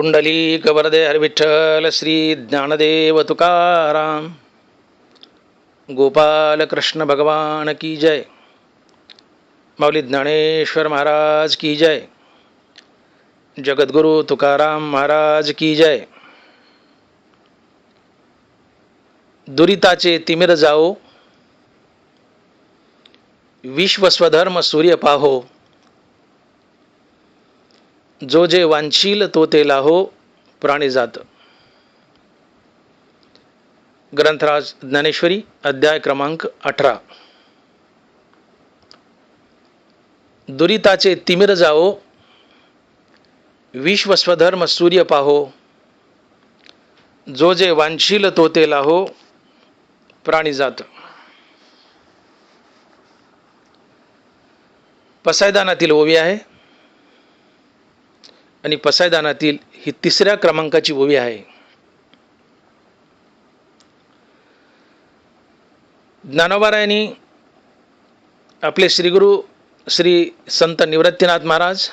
पुंडलिक वरदे हरिविठ्ठल श्री ज्ञानदेव तुकाराम. गोपाल कृष्ण भगवान की जय. माऊली ज्ञानेश्वर महाराज की जय. जगद्गुरु तुकाराम महाराज की जय. दुरिताचे तिमिर जाओ, विश्व स्वधर्म सूर्य पाहो, जो जे वांछील तो ते लाहो, प्राणी जात. ग्रंथराज ज्ञानेश्वरी अध्याय क्रमांक 18. दुरिताचे तिमिर जाओ, विश्व स्वधर्म सूर्य पाहो, जो जे वांछील तो ते लाहो, प्राणी जात. पसायदानातील ओवी आहे आणि पसायदानातील ही 3ऱ्या क्रमांकाची ओवी आहे. ज्ञानोबारायांनी आपले श्रीगुरु श्री संत निवृत्तीनाथ महाराज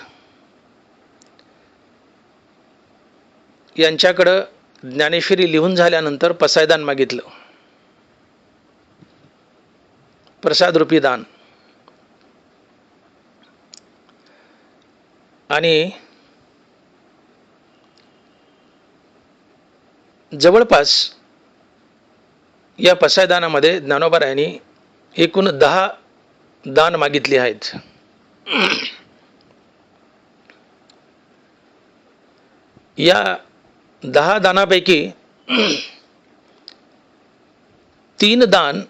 यांच्याकडं ज्ञानेश्वरी लिहून झाल्यानंतर पसायदान मागितलं, प्रसाद रूपी दान. आणि जवळपास या पसायदानामध्ये ज्ञानोबारायांनी एकूण 10 दान मागितली आहेत. या 10 दानापैकी 3 दान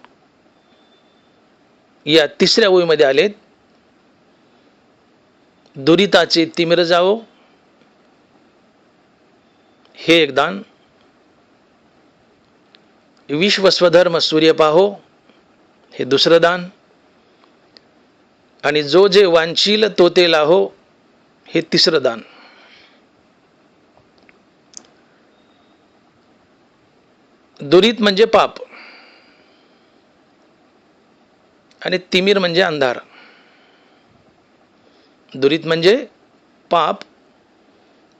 या 3ऱ्या ओळीमध्ये आलेत. दुरिताचे तिमिर जाओ हे एक दान, विश्व स्वधर्म सूर्य पाहो हे दुसरं दान, आणि जो जे वांछील तो ते लाहो हे 3रं दान. दुरित म्हणजे पाप आणि तिमिर म्हणजे अंधार. दुरित म्हणजे पाप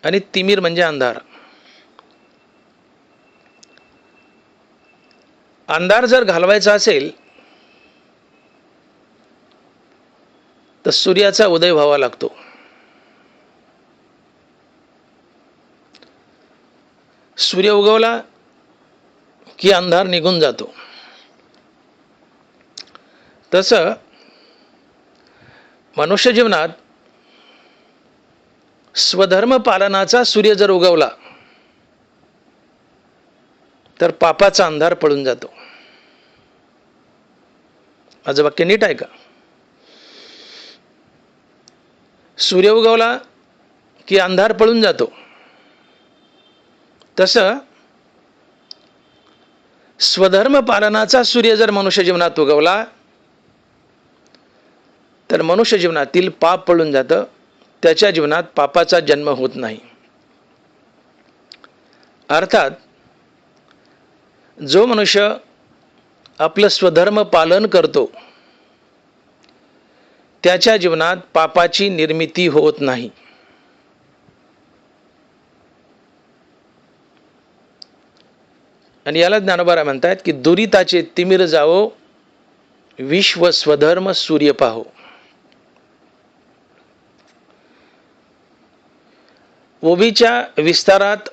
आणि तिमिर म्हणजे अंधार. अंधार जर घालवायचा असेल तर सूर्याचा उदय व्हावा लागतो. सूर्य उगवला की अंधार निघून जातो. तसं मनुष्य जीवनात स्वधर्म पालनाचा सूर्य जर उगवला तर पापाचा अंधार पळून जातो. माझं वाक्य नीट आहे का? सूर्य उगवला की अंधार पळून जातो. तसं स्वधर्म पालनाचा सूर्य जर मनुष्य जीवनात उगवला तर मनुष्य जीवनातील पाप पळून जातं. त्याच्या जीवनात पापाचा जन्म होत नाही. अर्थात जो मनुष्य आपलं स्वधर्म पालन करतो त्याच्या जीवनात पापाची निर्मिती होत नाही. आणि याला ज्ञानोबा म्हणतात की दुरिताचे तिमिर जाओ, विश्व स्वधर्म सूर्य पाहो. ओबीच्या विस्तारात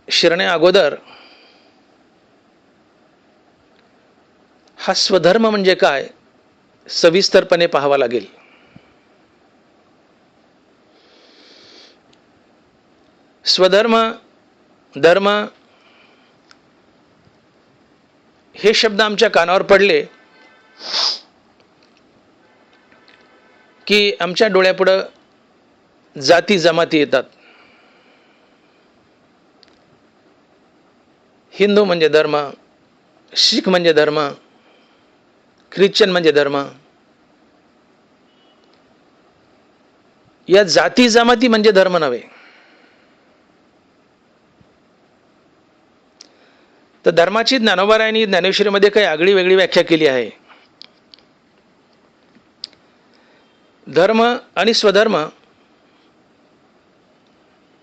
शिरण्या अगोदर हा स्वधर्म म्हणजे काय सविस्तरपणे पाहावा लागेल. स्वधर्म, धर्म हे शब्द आमच्या कानावर पडले की आमच्या डोळ्यापुढं जाती जमाती येतात. हिंदू म्हणजे धर्म, शीख म्हणजे धर्म, ख्रिश्चन म्हणजे धर्म. या जाती जमाती म्हणजे धर्म नव्हे. तर धर्माची ज्ञानोबारायांनी ज्ञानेश्वरीमध्ये काही आगळी वेगळी व्याख्या केली आहे. धर्म आणि स्वधर्म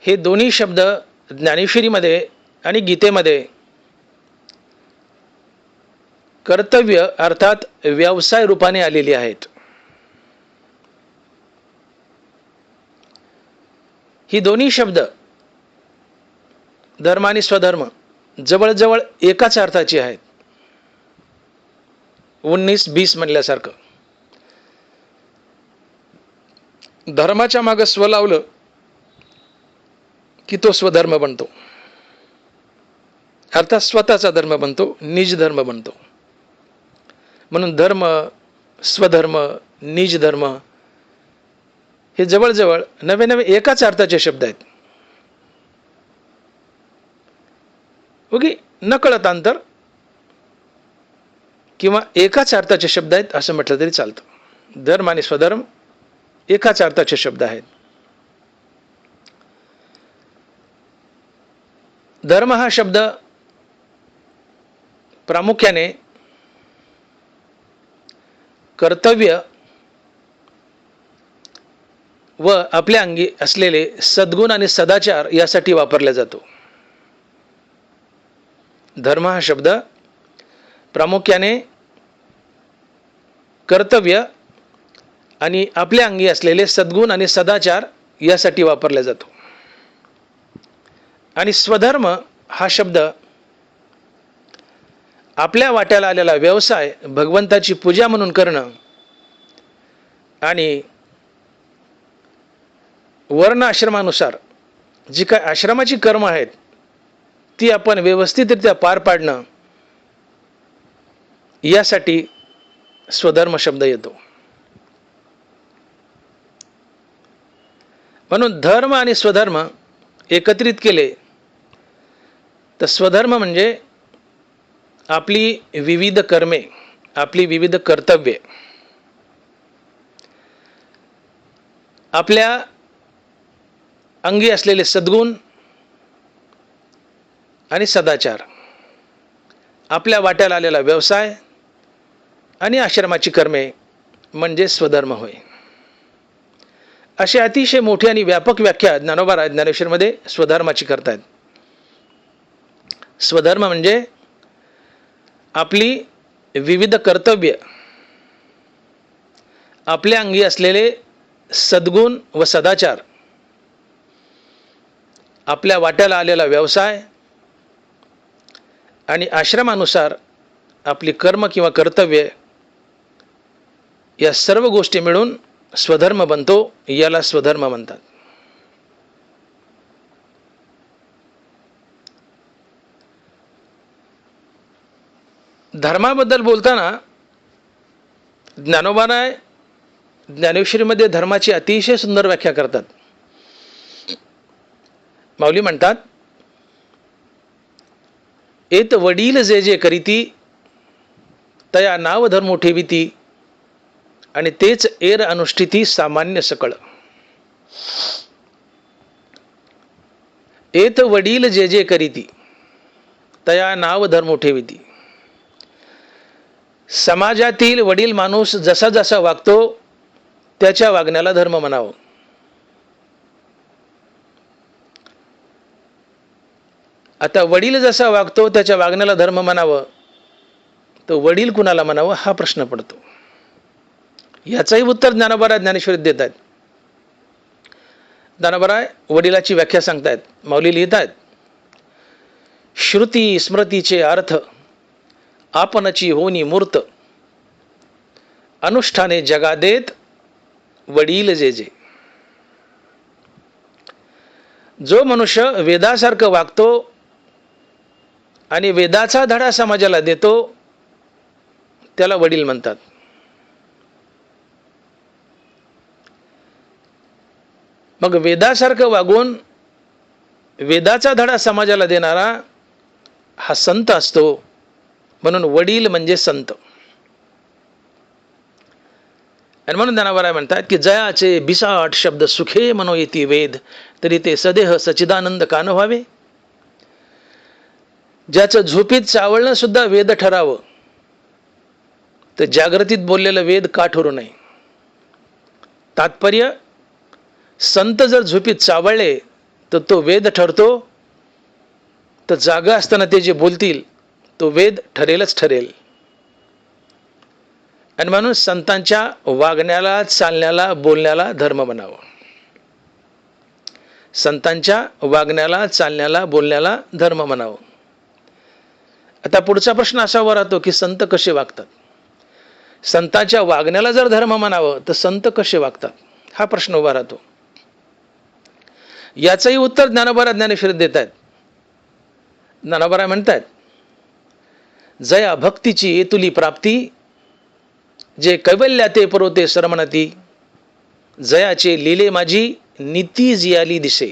हे दोन्ही शब्द ज्ञानेश्वरीमध्ये आणि गीतेमध्ये कर्तव्य अर्थात व्यवसाय रूपाने आलेली आहेत. ही दोन्ही शब्द धर्म आणि स्वधर्म जवळजवळ एकाच अर्थाची आहेत. 19-20 म्हणल्यासारखं. धर्माच्या मागे स्व लावलं की तो स्वधर्म बनतो, अर्थात स्वतःचा धर्म बनतो, निज धर्म बनतो. म्हणून धर्म, स्वधर्म, निज धर्म हे जवळजवळ नवे नवे एकाच अर्थाचे शब्द आहेत. ओके, नकळत अंतर किंवा एकाच अर्थाचे शब्द आहेत असं म्हटलं तरी चालतं. धर्म आणि स्वधर्म एकाच अर्थाचे शब्द आहेत. धर्म हा शब्द प्रामुख्याने कर्तव्य व आपल्या अंगी असलेले सद्गुण आणि सदाचार यासाठी वापरला जातो. धर्म हा शब्द प्रामुख्याने कर्तव्य आणि आपल्या अंगी असलेले सद्गुण आणि सदाचार यासाठी वापरला जातो. आणि स्वधर्म हा शब्द आपल्या वाट्याला आलेला व्यवसाय भगवंताची पूजा म्हणून करणं आणि वर्ण आश्रमानुसार जी काय आश्रमाची कर्म आहेत ती आपण व्यवस्थितरित्या पार पाडणं यासाठी स्वधर्म शब्द येतो. म्हणून धर्म आणि स्वधर्म एकत्रित केले तर स्वधर्म म्हणजे आपली विविध कर्मे, आपली विविध कर्तव्ये, आपल्या अंगी असलेले सद्गुण आणि सदाचार, आपल्या वाट्याला आलेला व्यवसाय आणि आश्रमाची कर्मे म्हणजे स्वधर्म होय. अशी अतिशय मोठी आणि व्यापक व्याख्या ज्ञानोबा ज्ञानेश्वरीमध्ये स्वधर्माची करतायत. स्वधर्म म्हणजे आपली विविध कर्तव्य, आपल्या अंगी असलेले सद्गुण व सदाचार, आपल्या वाट्याला आलेला व्यवसाय आणि आश्रमानुसार आपली कर्म किंवा कर्तव्य या सर्व गोष्टी मिळून स्वधर्म बनतो. याला स्वधर्म म्हणतात. धर्माबद्दल बोलताना ज्ञानोबा ज्ञानेश्वरीमध्ये धर्माची अतिशय सुंदर व्याख्या करतात. माऊली म्हणतात, एत वडील जे जे करीती तया नाव धर्मो ठेविती आणि तेच एर अनुष्ठिती सामान्य सकळ. एत वडील जे जे करीती तया नाव धर्मो ठेविती. समाजातील वडील माणूस जसा जसा वागतो त्याच्या वागण्याला धर्म म्हणावं. आता वडील जसा वागतो त्याच्या वागण्याला धर्म म्हणावं तर वडील कुणाला म्हणावं हा प्रश्न पडतो. याचंही उत्तर ज्ञानोबा ज्ञानेश्वरीत देत आहेत. ज्ञानोबा वडिलाची व्याख्या सांगतायत. माऊली लिहित आहेत, श्रुती स्मृतीचे अर्थ आपणची होनी मूर्त अनुष्ठाने जगा देत वडील जे जे. जो मनुष्य वेदासारखं वागतो आणि वेदाचा धडा समाजाला देतो त्याला वडील म्हणतात. मग वेदासारखं वागून वेदाचा धडा समाजाला देणारा हा संत असतो. म्हणून वडील म्हणजे संत. आणि म्हणून ज्ञानोबा म्हणतात की जयाचे बिसाट शब्द सुखे मनो येती वेद तरी ते सदेह सचिदानंद कान व्हावे. ज्याचं झोपीत चावळणं सुद्धा वेद ठरावं तर जागृतीत बोललेलं वेद का ठरू नये. तात्पर्य, संत जर झोपीत चावळले तर तो वेद ठरतो तर जागा असताना ते जे बोलतील तो वेद ठरेलच ठरेल. आणि म्हणून संतांच्या वागण्याला, चालण्याला, बोलण्याला धर्म म्हणावं. संतांच्या वागण्याला, चालण्याला, बोलण्याला धर्म म्हणावं. आता पुढचा प्रश्न असा उभा राहतो की संत कसे वागतात. संतांच्या वागण्याला जर धर्म म्हणावं तर संत कसे वागतात हा प्रश्न उभा राहतो. याचंही उत्तर ज्ञानोबा ज्ञानेश्वर देत आहेत. ज्ञानोबा म्हणतात, जया भक्तीची येतुली प्राप्ती, जे कैवल्या ते पुरवते सरमणती, जयाचे लिले माझी नीती जियाली दिसे.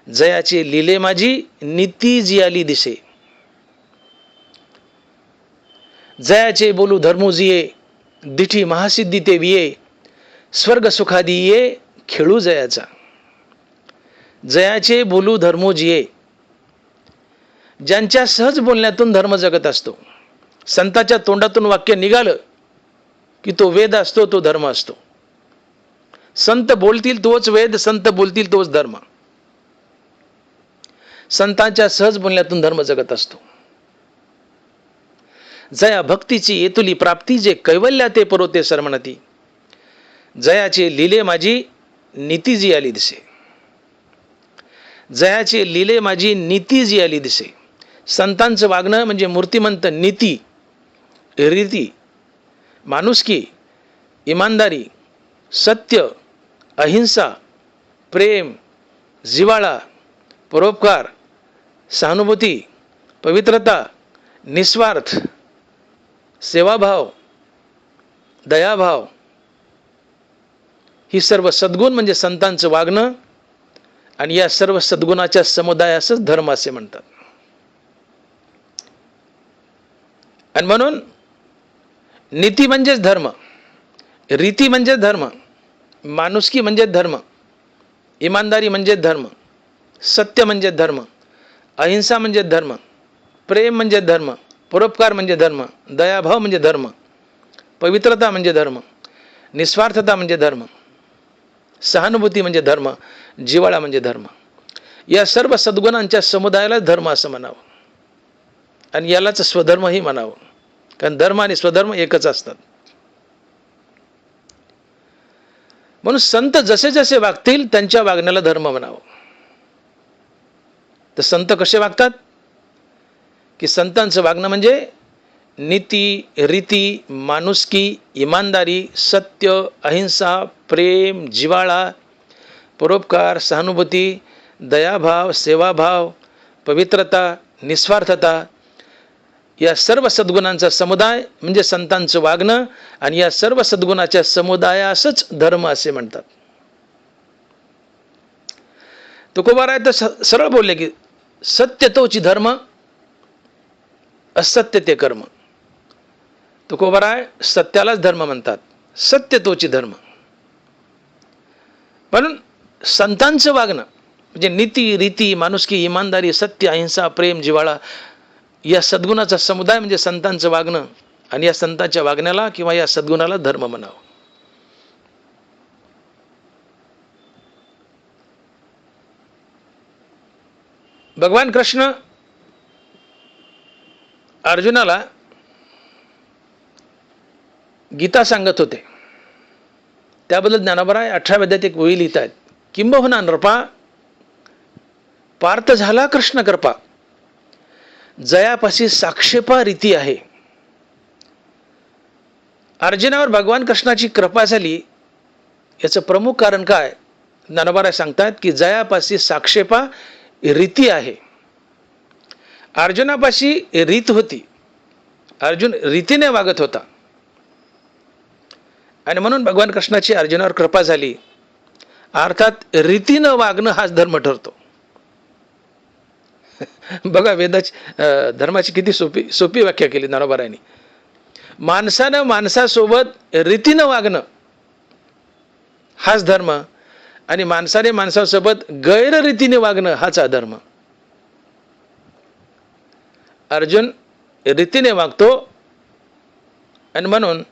जयाचे लिले माझी नीती जियाली दिसे. जयाचे बोलू धर्मोजिये, दिठी महासिद्धी ते विये, स्वर्ग सुखादी ये खेळू जयाचा. जयाचे बोलू धर्मोजिये, ज्यांच्या सहज बोलण्यातून धर्म जगत असतो. संताच्या तोंडातून वाक्य निघालं की तो वेद असतो, तो धर्म असतो. संत बोलतील तोच वेद, संत बोलतील तोच धर्म. संतांच्या सहज बोलण्यातून धर्म जगत असतो. जया भक्तीची येतुली प्राप्ती, जे कैवल्या ते पुरवते सरमणती, जयाचे लिले माझी नीती जी आली दिसे. जयाचे लिले माझी नीती जी आली दिसे. संतांचं वागणं म्हणजे मूर्तिमंत नीती, रीती, माणुसकी, इमानदारी, सत्य, अहिंसा, प्रेम, जिव्हाळा, परोपकार, सहानुभूती, पवित्रता, निस्वार्थ, सेवाभाव, दयाभाव, ही सर्व सद्गुण म्हणजे संतांचं वागणं. आणि या सर्व सद्गुणाच्या समुदायासच धर्म असे म्हणतात. आणि म्हणून नीती म्हणजेच धर्म, रीती म्हणजे धर्म, माणुसकी म्हणजे धर्म, इमानदारी म्हणजे धर्म, सत्य म्हणजे धर्म, अहिंसा म्हणजे धर्म, प्रेम म्हणजे धर्म, परोपकार म्हणजे धर्म, दयाभाव म्हणजे धर्म, पवित्रता म्हणजे धर्म, निस्वार्थता म्हणजे धर्म, सहानुभूती म्हणजे धर्म, जिव्हाळा म्हणजे धर्म. या सर्व सद्गुणांच्या समुदायाला धर्म असं म्हणावं. आणि यालाच स्वधर्मही म्हणावं, कारण धर्म आणि स्वधर्म एकच असतात. म्हणून संत जसे जसे वागतील त्यांच्या वागण्याला धर्म म्हणावं. तर संत कसे वागतात की संतांचं वागणं म्हणजे नीती, रीती, माणुसकी, इमानदारी, सत्य, अहिंसा, प्रेम, जिव्हाळा, परोपकार, सहानुभूती, दयाभाव, सेवाभाव, पवित्रता, निस्वार्थता, या सर्व सद्गुणांचा समुदाय म्हणजे संतांचं वागणं. आणि या सर्व सद्गुणाच्या समुदायासच धर्म असे म्हणतात. तुकोबाराय तर सरळ बोलले की सत्य तोची धर्म, असत्य ते कर्म. तुकोबाराय सत्यालाच धर्म म्हणतात, सत्य तोची धर्म. म्हणून संतांचं वागणं म्हणजे नीती, रीती, माणुसकी, इमानदारी, सत्य, अहिंसा, प्रेम, जिव्हाळा, या सद्गुणाचा समुदाय म्हणजे संतांचं वागणं. आणि या संतांच्या वागण्याला किंवा या सद्गुणाला धर्म म्हणावं. भगवान कृष्ण अर्जुनाला गीता सांगत होते. त्याबद्दल ज्ञानोबराय 18व्या अध्यायात एक ओळी लिहित आहेत, किंबहुना नृपा पार्थ झाला कृष्ण कृपा, जयापाशी साक्षेपा रीती आहे. अर्जुनावर भगवान कृष्णाची कृपा झाली याचं प्रमुख कारण काय ज्ञानोबराय सांगतात की जयापाशी साक्षेपा रीती आहे. अर्जुनापाशी रीत होती, अर्जुन रीतीने वागत होता. आणि म्हणून भगवान कृष्णाची अर्जुनावर कृपा झाली. अर्थात रीतीनं वागणं हाच धर्म ठरतो. बघा वेदाची धर्माची किती सोपी व्याख्या केली ज्ञानोबारायांनी. माणसानं माणसासोबत रीतीनं वागणं हाच धर्म, आणि माणसाने माणसासोबत गैररीतीने वागणं हाच अधर्म. अर्जुन रीतीने वागतो आणि म्हणून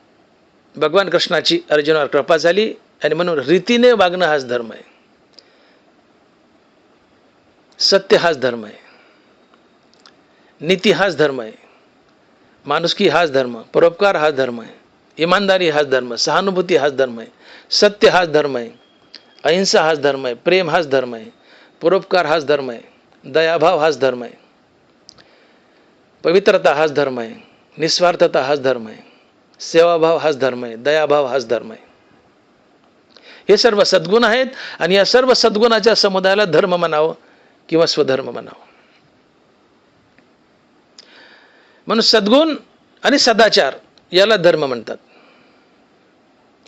भगवान कृष्णाची अर्जुनावर कृपा झाली. आणि म्हणून रीतीने वागणं हाच धर्म आहे, सत्य हाच धर्म आहे. नीती हाच धर्म आहे, माणुसकी हाच धर्म, परोपकार हाच धर्म आहे, इमानदारी हाच धर्म, सहानुभूती हाच धर्म आहे, सत्य हाच धर्म आहे, अहिंसा हाच धर्म आहे, प्रेम हाच धर्म आहे, परोपकार हाच धर्म आहे, दयाभाव हाच धर्म आहे, पवित्रता हाच धर्म आहे, निस्वार्थता हाच धर्म आहे, सेवाभाव हाच धर्म आहे, दयाभाव हाच धर्म आहे. हे सर्व सद्गुण आहेत आणि या सर्व सद्गुणाच्या समुदायाला धर्म म्हणावं किंवा स्वधर्म म्हणावं. म्हणून सद्गुण आणि सदाचार याला धर्म म्हणतात.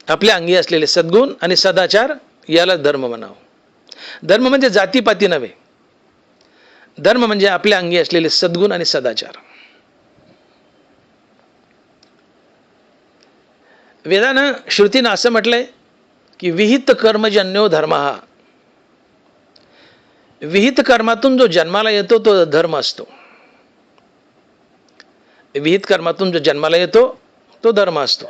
आपल्या अंगी असलेले सद्गुण आणि सदाचार याला धर्म म्हणावं. धर्म म्हणजे जातीपाती नव्हे, धर्म म्हणजे आपल्या अंगी असलेले सद्गुण आणि सदाचार. वेदानं श्रुतीनं असं म्हटलंय की विहित कर्मजन्यो धर्म, हा विहित कर्मातून जो जन्माला येतो तो धर्म असतो. विहित कर्मातून जो जन्माला येतो तो धर्म असतो.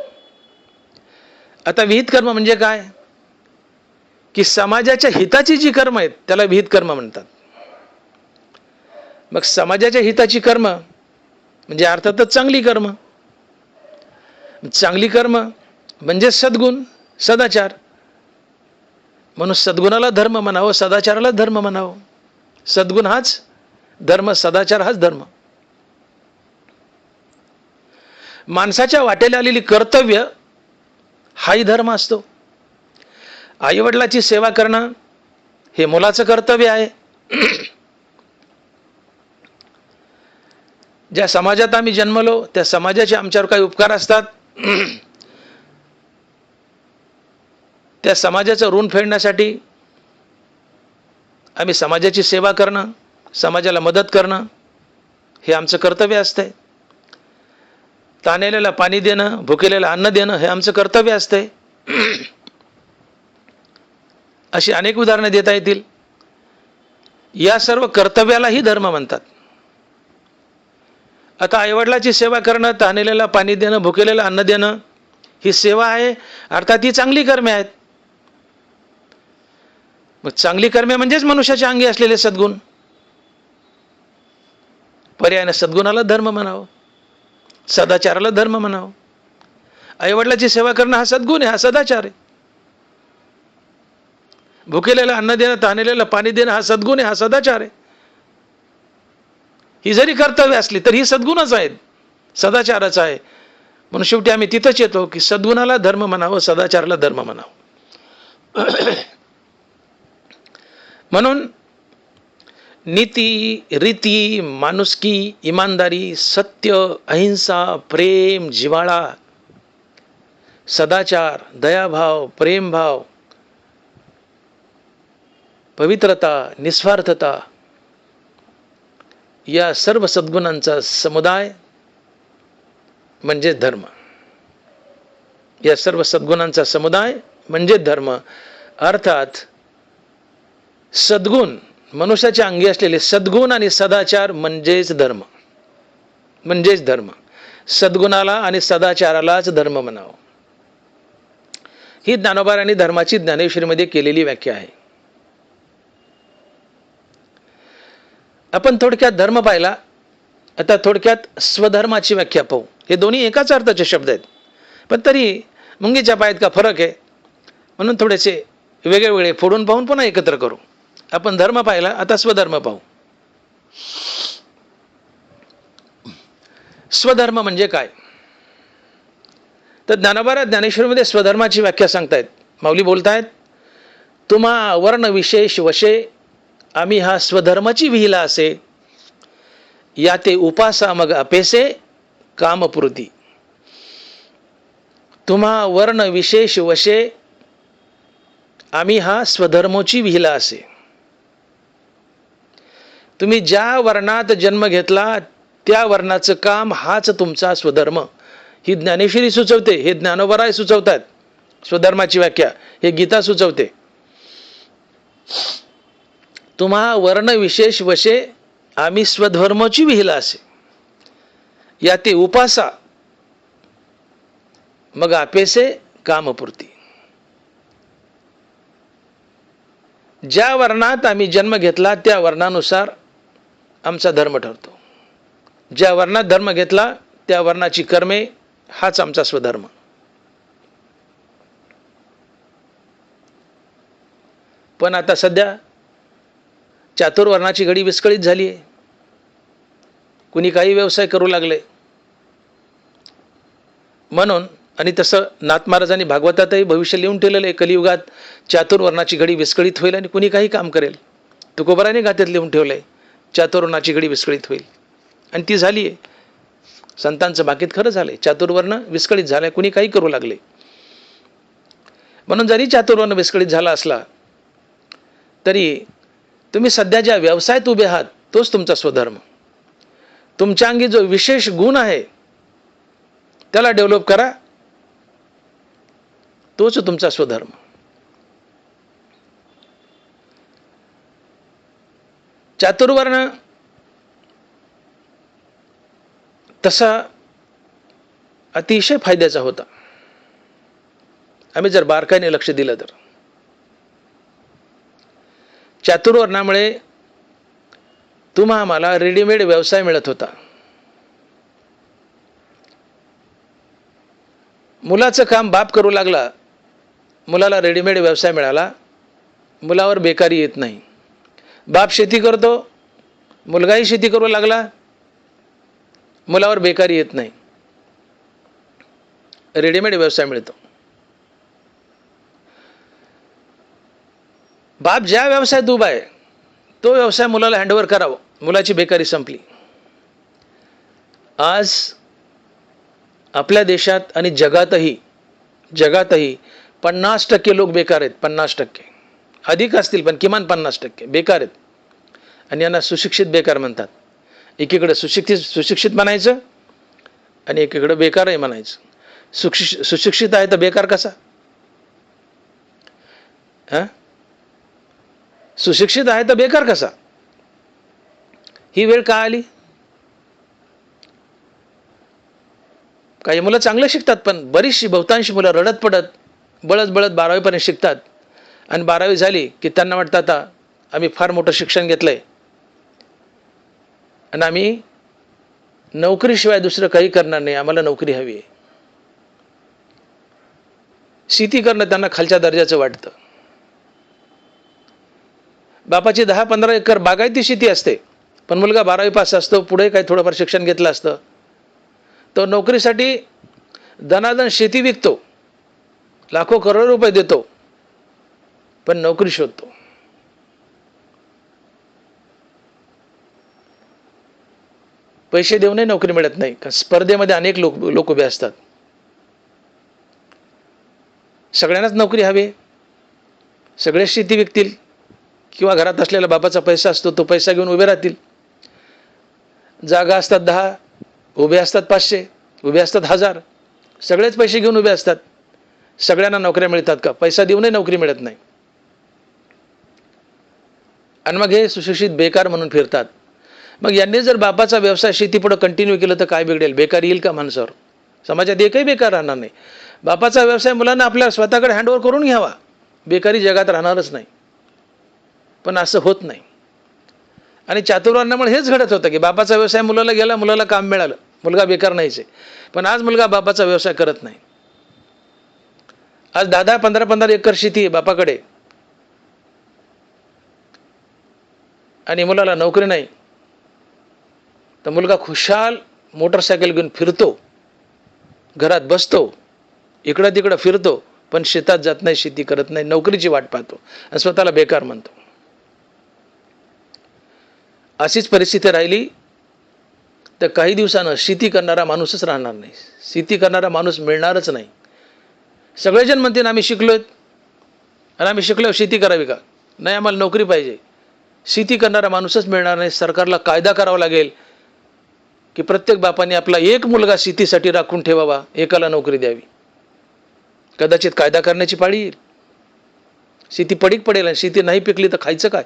आता विहित कर्म म्हणजे काय की समाजाच्या हिताची जी कर्म आहेत त्याला विहित कर्म म्हणतात. मग समाजाच्या हिताची कर्म म्हणजे अर्थातच चांगली कर्म, चांगली कर्म म्हणजे सद्गुण सदाचार. म्हणून सद्गुणाला धर्म म्हणावं, सदाचाराला धर्म म्हणावं. सद्गुण हाच धर्म, सदाचार हाच धर्म. माणसाच्या वाटेला आलेली कर्तव्य हाही धर्म असतो. आईवडिलाची सेवा करणं हे मुलाचं कर्तव्य आहे. ज्या समाजात आम्ही जन्मलो त्या समाजाचे आमच्यावर काही उपकार असतात, त्या समाजाचं ऋण फेडण्यासाठी आम्ही समाजाची सेवा करणं, समाजाला मदत करणं हे आमचं कर्तव्य असतंय. ताणलेल्याला पाणी देणं, भुकेलेला अन्न देणं हे आमचं कर्तव्य असतंय. अशी अनेक उदाहरणं देता येतील. या सर्व कर्तव्यालाही धर्म म्हणतात. आता आईवडिलाची सेवा करणं, ताणलेल्याला पाणी देणं, भुकेलेला अन्न देणं ही सेवा आहे, अर्थात ही चांगली कर्मे आहेत. मग चांगली कर्मे म्हणजेच मनुष्याच्या अंगी असलेले सद्गुण. पर्यायाने सद्गुणाला धर्म म्हणावं, सदाचाराला धर्म म्हणावं. आईवडिलाची सेवा करणं हा सद्गुण आहे, हा सदाचार आहे. भुकेलेला अन्न देणं, ताणलेल्याला पाणी देणं हा सद्गुण आहे, हा सदाचार आहे. ही जरी कर्तव्य असली तर ही सद्गुणच आहेत, सदाचारच आहे. म्हणून शेवटी आम्ही तिथंच येतो की सद्गुणाला धर्म म्हणावं, सदाचाराला धर्म म्हणावं. म्हणून नीती, रीती, माणुसकी, इमानदारी, सत्य, अहिंसा, प्रेम, जिव्हाळा, सदाचार, दयाभाव, प्रेमभाव, पवित्रता, निस्वार्थता या सर्व सद्गुणांचा समुदाय म्हणजे धर्म. या सर्व सद्गुणांचा समुदाय म्हणजे धर्म. अर्थात सद्गुण, मनुष्याच्या अंगी असलेले सद्गुण आणि सदाचार म्हणजेच धर्म, म्हणजेच धर्म. सद्गुणाला आणि सदाचारालाच धर्म म्हणावं. ही ज्ञानोबा धर्माची ज्ञानेश्वरीमध्ये केलेली व्याख्या आहे. आपण थोडक्यात धर्म पाहिला, आता थोडक्यात स्वधर्माची व्याख्या पाहू. हे दोन्ही एकाच अर्थाचे शब्द आहेत, पण तरी मुंगीच्या पायात का फरक आहे म्हणून थोडेसे वेगळे वेगळे फोडून पाहून पुन्हा एकत्र करू. आपण धर्म पाहिला, आता स्वधर्म पाहू. स्वधर्म म्हणजे काय तर ज्ञानोबा ज्ञानेश्वरीमध्ये स्वधर्माची व्याख्या सांगतायत. माऊली बोलतायत, तुम्हा वर्ण विशेष वशे आम्ही हा स्वधर्माची विहिला असे, या ते उपासा मग अपेसे कामपूर्ती. तुम्हा वर्ण विशेष वशे आम्ही हा स्वधर्माची विहिला असे. तुम्ही ज्या वर्णात जन्म घेतला त्या वर्णाचं काम हाच तुमचा स्वधर्म. ही ज्ञानेश्वरी सुचवते, हे ज्ञानोबा सुचवतात. स्वधर्माची व्याख्या हे गीता सुचवते. तुम्हा वर्ण विशेष वशे आम्ही स्वधर्माची विहिला असे, या ते उपासा मग अपेसे कामपूर्ती. ज्या वर्णात आम्ही जन्म घेतला त्या वर्णानुसार आमचा धर्म ठरतो. ज्या वर्णात धर्म घेतला त्या वर्णाची कर्मे, हाच आमचा स्वधर्म. पण आता सध्या चातुर्वर्णाची घडी विस्कळीत झाली आहे. कुणी काही व्यवसाय करू लागले. म्हणून, आणि तसं नाथ महाराजांनी भागवतातही भविष्य लिहून ठेवलेलं आहे, कलियुगात चातुर्वर्णाची घडी विस्कळीत होईल आणि कुणी काही काम करेल. तुकोबाराने गाथेत लिहून ठेवलंय, चातुर्वर्णाची घडी विस्कळीत होईल. आणि ती झाली आहे. संतांचं बाकीत खरं झालंय, चातुर्वर्ण विस्कळीत झालाय, कुणी काही करू लागले. म्हणून जरी चातुर्वर्ण विस्कळीत झाला असला तरी तुम्ही सध्या ज्या व्यवसायात उभे आहात तोच तुमचा स्वधर्म. तुमच्या अंगी जो विशेष गुण आहे त्याला डेव्हलप करा, तोच तुमचा स्वधर्म. चातुर्वर्ण तसा अतिशय फायद्याचा होता, आम्ही जर बारकाईने लक्ष दिलं तर. चातुर्वर्णामुळे तुम्हा आम्हाला रेडीमेड व्यवसाय मिळत होता. मुलाचं काम बाप करू लागला, मुलाला रेडीमेड व्यवसाय मिळाला, मुलावर बेकारी येत नाही. बाप शेती करतो, मुलगाही शेती करू लागला, मुलावर बेकारी येत नाही, रेडीमेड व्यवसाय मिळतो. बाप ज्या व्यवसायात उभा आहे तो व्यवसाय मुलाला हँडओव्हर करावा, मुलाची बेकारी संपली. आज आपल्या देशात आणि जगातही 50% लोक बेकार आहेत. 50%, अधिक असतील पण किमान 50% बेकार आहेत. आणि यांना सुशिक्षित बेकार म्हणतात. एकीकडे सुशिक्षित म्हणायचं आणि एकीकडे बेकारही म्हणायचं. सुशिक्षित आहे तर बेकार कसा? सुशिक्षित आहे तर बेकार कसा? ही वेळ का आली? काही मुलं चांगलं शिकतात, पण बरीचशी बहुतांशी मुलं रडत पडत बळत 12वी पर्यंत शिकतात आणि 12वी झाली की त्यांना वाटतं आता आम्ही फार मोठं शिक्षण घेतलंय आणि आम्ही नोकरीशिवाय दुसरं काही करणार नाही, आम्हाला नोकरी हवी आहे. शेती करणं त्यांना खालच्या दर्जाचं वाटतं. बापाची 10-15 एकर बागायती शेती असते, पण मुलगा 12वी पास असतो, पुढे काही थोडंफार शिक्षण घेतलं असतं, तो नोकरीसाठी दनादन शेती विकतो, लाखो करोड रुपये देतो, पण नोकरी शोधतो. पैसे देऊनही नोकरी मिळत नाही, कारण स्पर्धेमध्ये अनेक लोक उभे असतात. सगळ्यांनाच नोकरी हवी, सगळे शेती विकतील किंवा घरात असलेला बापाचा पैसा असतो तो पैसा घेऊन उभे राहतील. जागा असतात 10, उभे असतात 500, उभे असतात 1000, सगळेच पैसे घेऊन उभे असतात. सगळ्यांना नोकऱ्या मिळतात का? पैसा देऊनही नोकरी मिळत नाही. आणि मग हे सुशिक्षित बेकार म्हणून फिरतात. मग यांनी जर बापाचा व्यवसाय शेती पुढे कंटिन्यू केलं तर काय बिघडेल? बेकार येईल का माणसावर? समाजात एकही बेकार राहणार नाही. बापाचा व्यवसाय मुलांना आपल्या स्वतःकडे हँडओव्हर करून घ्यावा, बेकारी जगात राहणारच नाही. पण असं होत नाही. आणि चातुर्वर्णामुळे हेच घडत होतं की बापाचा व्यवसाय मुलाला गेला, मुलाला काम मिळालं, मुलगा बेकार नाहीच आहे. पण आज मुलगा बापाचा व्यवसाय करत नाही. आज 10-10, 15-15 एकर शेती आहे बापाकडे आणि मुलाला नोकरी नाही, तर मुलगा खुशाल मोटरसायकल घेऊन फिरतो, घरात बसतो, इकडं तिकडं फिरतो, पण शेतात जात नाही, शेती करत नाही, नोकरीची वाट पाहतो आणि स्वतःला बेकार म्हणतो. अशीच परिस्थिती राहिली तर काही दिवसानं शेती करणारा माणूसच राहणार नाही, शेती करणारा माणूस मिळणारच नाही. सगळेजण म्हणतील आम्ही शिकलोय आणि आम्ही शिकल्यावर शेती करावी का? नाही, आम्हाला नोकरी पाहिजे. शेती करणारा माणूसच मिळणार नाही. सरकारला कायदा करावा लागेल की प्रत्येक बापाने आपला एक मुलगा शेतीसाठी राखून ठेवावा, एकाला नोकरी द्यावी. कदाचित कायदा करण्याची पाळी येईल. शेती पडीक पडेल आणि शेती नाही पिकली तर खायचं काय?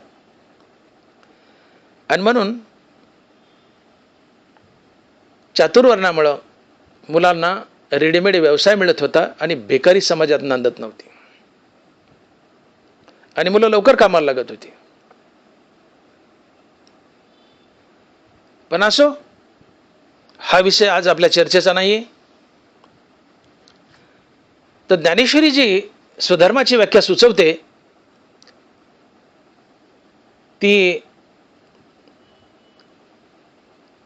आणि म्हणून चातुर्वर्णामुळं मुलांना रेडीमेड व्यवसाय मिळत होता आणि बेकारी समाजात नांदत नव्हती आणि मुलं लवकर कामाला लागत होती. पण असो, हा विषय आज आपल्या चर्चेचा नाही. तर ज्ञानेश्वरी जी स्वधर्माची व्याख्या सुचवते ती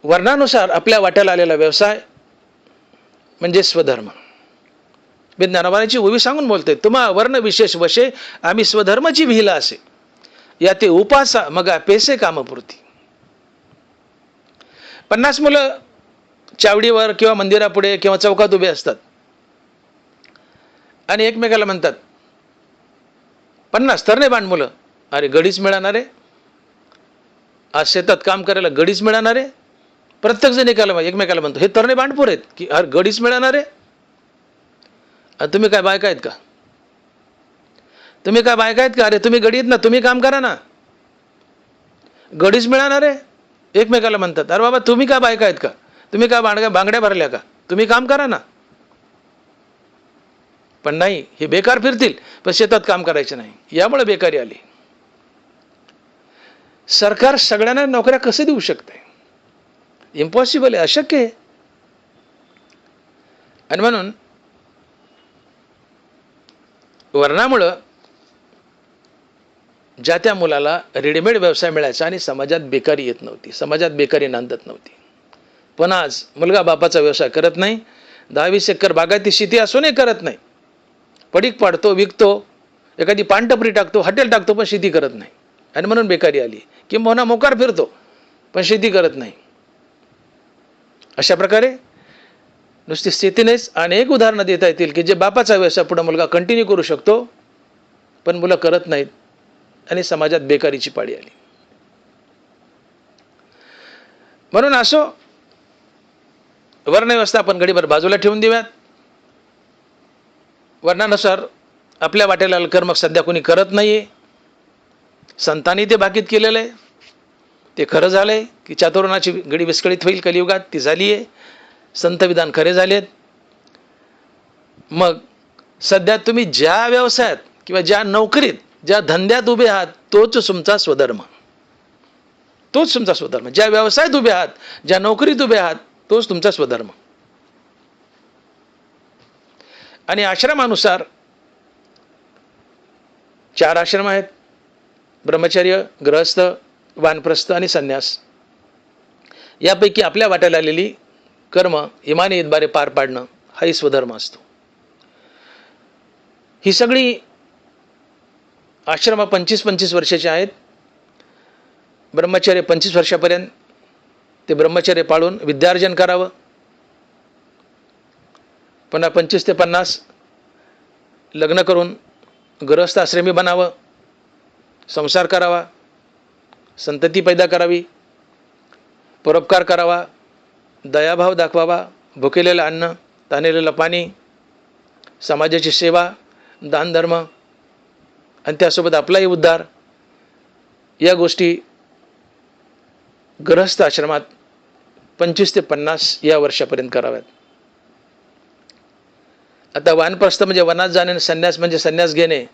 वर्णानुसार आपल्या वाट्याला आलेला व्यवसाय म्हणजे स्वधर्म. मी ज्ञानोबाची ओवी सांगून बोलते, तुम्हा वर्ण विशेष वशे आम्ही स्वधर्माची विहिला असे, या ते उपासा मगा पेसे कामपूर्ती. 50 मुलं चावडीवर किंवा मंदिरापुढे किंवा चौकात उभे असतात आणि एकमेकाला म्हणतात, 50 तर नाही बांड मुलं, अरे गडीच मिळणार आहे, आज शेतात काम करायला गडीच मिळणार आहे. प्रत्येक जण एकमेकाला म्हणतो, हे तरणे बांडपूर आहेत की अरे गडीच मिळणार आहे. तुम्ही काय बायका आहेत का? तुम्ही काय बायका आहेत का? अरे तुम्ही गडी आहेत ना, तुम्ही काम करा ना, गडीच मिळणार आहे. एकमेकाला म्हणतात, अरे बाबा तुम्ही काय बायका आहेत का? तुम्ही काय बांगड्या भरल्या का? तुम्ही काम करा ना. पण नाही, हे बेकार फिरतील पण शेतात काम करायचे नाही. यामुळे बेकारी आली. सरकार सगळ्यांना नोकऱ्या कसे देऊ शकते? इम्पॉसिबल आहे, अशक्य आहे. आणि म्हणून वर्णामुळं ज्या त्या मुलाला रेडीमेड व्यवसाय मिळायचा आणि समाजात बेकारी येत नव्हती, समाजात बेकारी नांदत नव्हती. पण आज मुलगा बापाचा व्यवसाय करत नाही, 10-20 एकर बागायती शेती असूनही करत नाही, पडीक पाडतो, विकतो, एखादी पानटपरी टाकतो, हॉटेल टाकतो, पण शेती करत नाही. आणि म्हणून बेकारी आली. किंबहुना मोकार फिरतो पण शेती करत नाही. अशा प्रकारे नुसती शेतीनेच अनेक उदाहरणं देता येतील की जे बापाचा व्यवसाय पुढे मुलगा कंटिन्यू करू शकतो पण मुलं करत नाहीत आणि समाजात बेकारीची पाळी आली. म्हणून असो, वर्णव्यवस्था आपण घडीभर बाजूला ठेवून देऊयात. वर्णानुसार आपल्या वाटेला कर्म सध्या कोणी करत नाहीये. संतांनी ते भाकीत केलेलं आहे, ते खरं झालंय की चातुर्णाची गडी विस्कळीत होईल कलियुगात, ती झाली आहे. संत विधान खरे झालेत. मग सध्या तुम्ही ज्या व्यवसायात किंवा ज्या नोकरीत, ज्या धंद्यात उभे आहात, तोच तुमचा स्वधर्म, तोच तुमचा स्वधर्म. ज्या व्यवसायात उभे आहात, ज्या नोकरीत उभे आहात, तोच तुमचा स्वधर्म. आणि आश्रमानुसार 4 आश्रम आहेत: ब्रह्मचर्य, गृहस्थ, वानप्रस्थ आणि संन्यास. यापैकी आपल्या वाट्याला आलेली कर्म इमानी इतबारे पार पाडणं हाही स्वधर्म असतो. ही सगळी आश्रम 25-25 वर्षाचे आहेत. ब्रह्मचर्य 25 वर्षापर्यंत ते ब्रह्मचर्य पाळून विद्यार्जन करावं. पुन्हा 25 ते 50 लग्न करून गृहस्थ आश्रमी बनावं, संसार करावा, संतती पैदा करावी, परोपकार करावा, दयाभाव दाखवावा, भुकेलेलं अन्न, ताणलेलं पाणी, समाजाची सेवा, दानधर्म आणि त्यासोबत आपलाही उद्धार, या गोष्टी गृहस्थ आश्रमात 25 ते 50 या वर्षापर्यंत कराव्यात. आता वानप्रस्थ म्हणजे वनात जाणे, संन्यास म्हणजे संन्यास घेणे,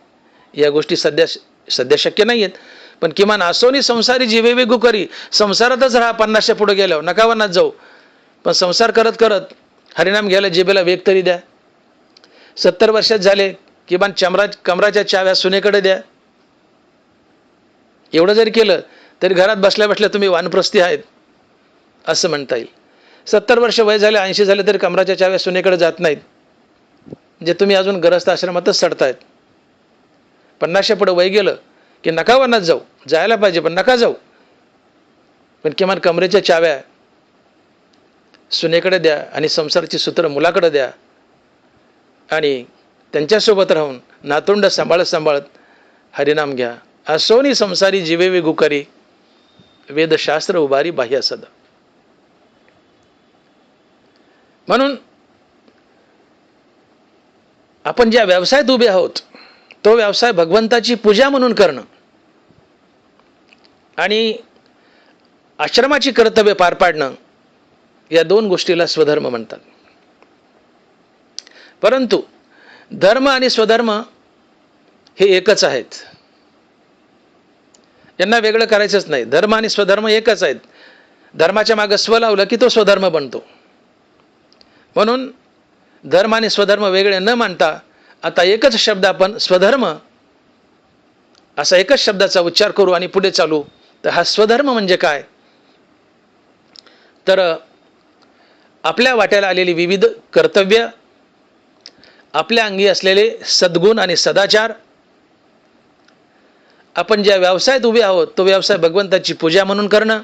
या गोष्टी सध्या शक्य नाही आहेत. पण किमान असोनी संसारी जीवे वेगू करी, संसारातच राहा. 50च्या पुढे गेल्यावर नका वनात जाऊ, पण संसार करत करत हरिनाम घ्यायला जिभेला वेग तरी द्या. 70 वर्षात झाले, किमान कमराच्या चाव्या सुनेकडे द्या. एवढं जरी केलं तरी घरात बसल्या बसल्या तुम्ही वानप्रस्थी आहेत असं म्हणता येईल. 70 वर्ष वय झाले, 80 झाले तरी कमराच्या चाव्या सुनेकडे जात नाहीत, म्हणजे तुम्ही अजून गृहस्थ आश्रमातच सडतायत. 50च्या पुढे वय गेलं की नका वनात जाऊ, जायला पाहिजे पण नका जाऊ, पण किमान कमरेच्या चाव्या सुनेकडे द्या आणि संसाराची सूत्र मुलाकडे द्या आणि त्यांच्यासोबत राहून नातुंड सांभाळत सांभाळत हरिनाम घ्या. असोनी संसारी जीवे वेगू करी, वेदशास्त्र उभारी बाह्य सदा. म्हणून आपण ज्या व्यवसायात उभे आहोत तो व्यवसाय भगवंताची पूजा म्हणून करणं आणि आश्रमाची कर्तव्य पार पाडणं, या 2 गोष्टीला स्वधर्म म्हणतात. परंतु धर्म आणि स्वधर्म हे एकच आहेत, यांना वेगळं करायचंच नाही. धर्म आणि स्वधर्म एकच आहेत. धर्माच्या मागे स्व लावलं की तो स्वधर्म बनतो. म्हणून धर्म आणि स्वधर्म वेगळे न मानता आता एकच शब्द आपण स्वधर्म असा एकच शब्दाचा उच्चार करू आणि पुढे चालू. तर हा स्वधर्म म्हणजे काय? तर आपल्या वाट्याला आलेली विविध कर्तव्य, आपल्या अंगी असलेले सद्गुण आणि सदाचार, आपण ज्या व्यवसायात उभे आहोत तो व्यवसाय भगवंताची पूजा म्हणून करणं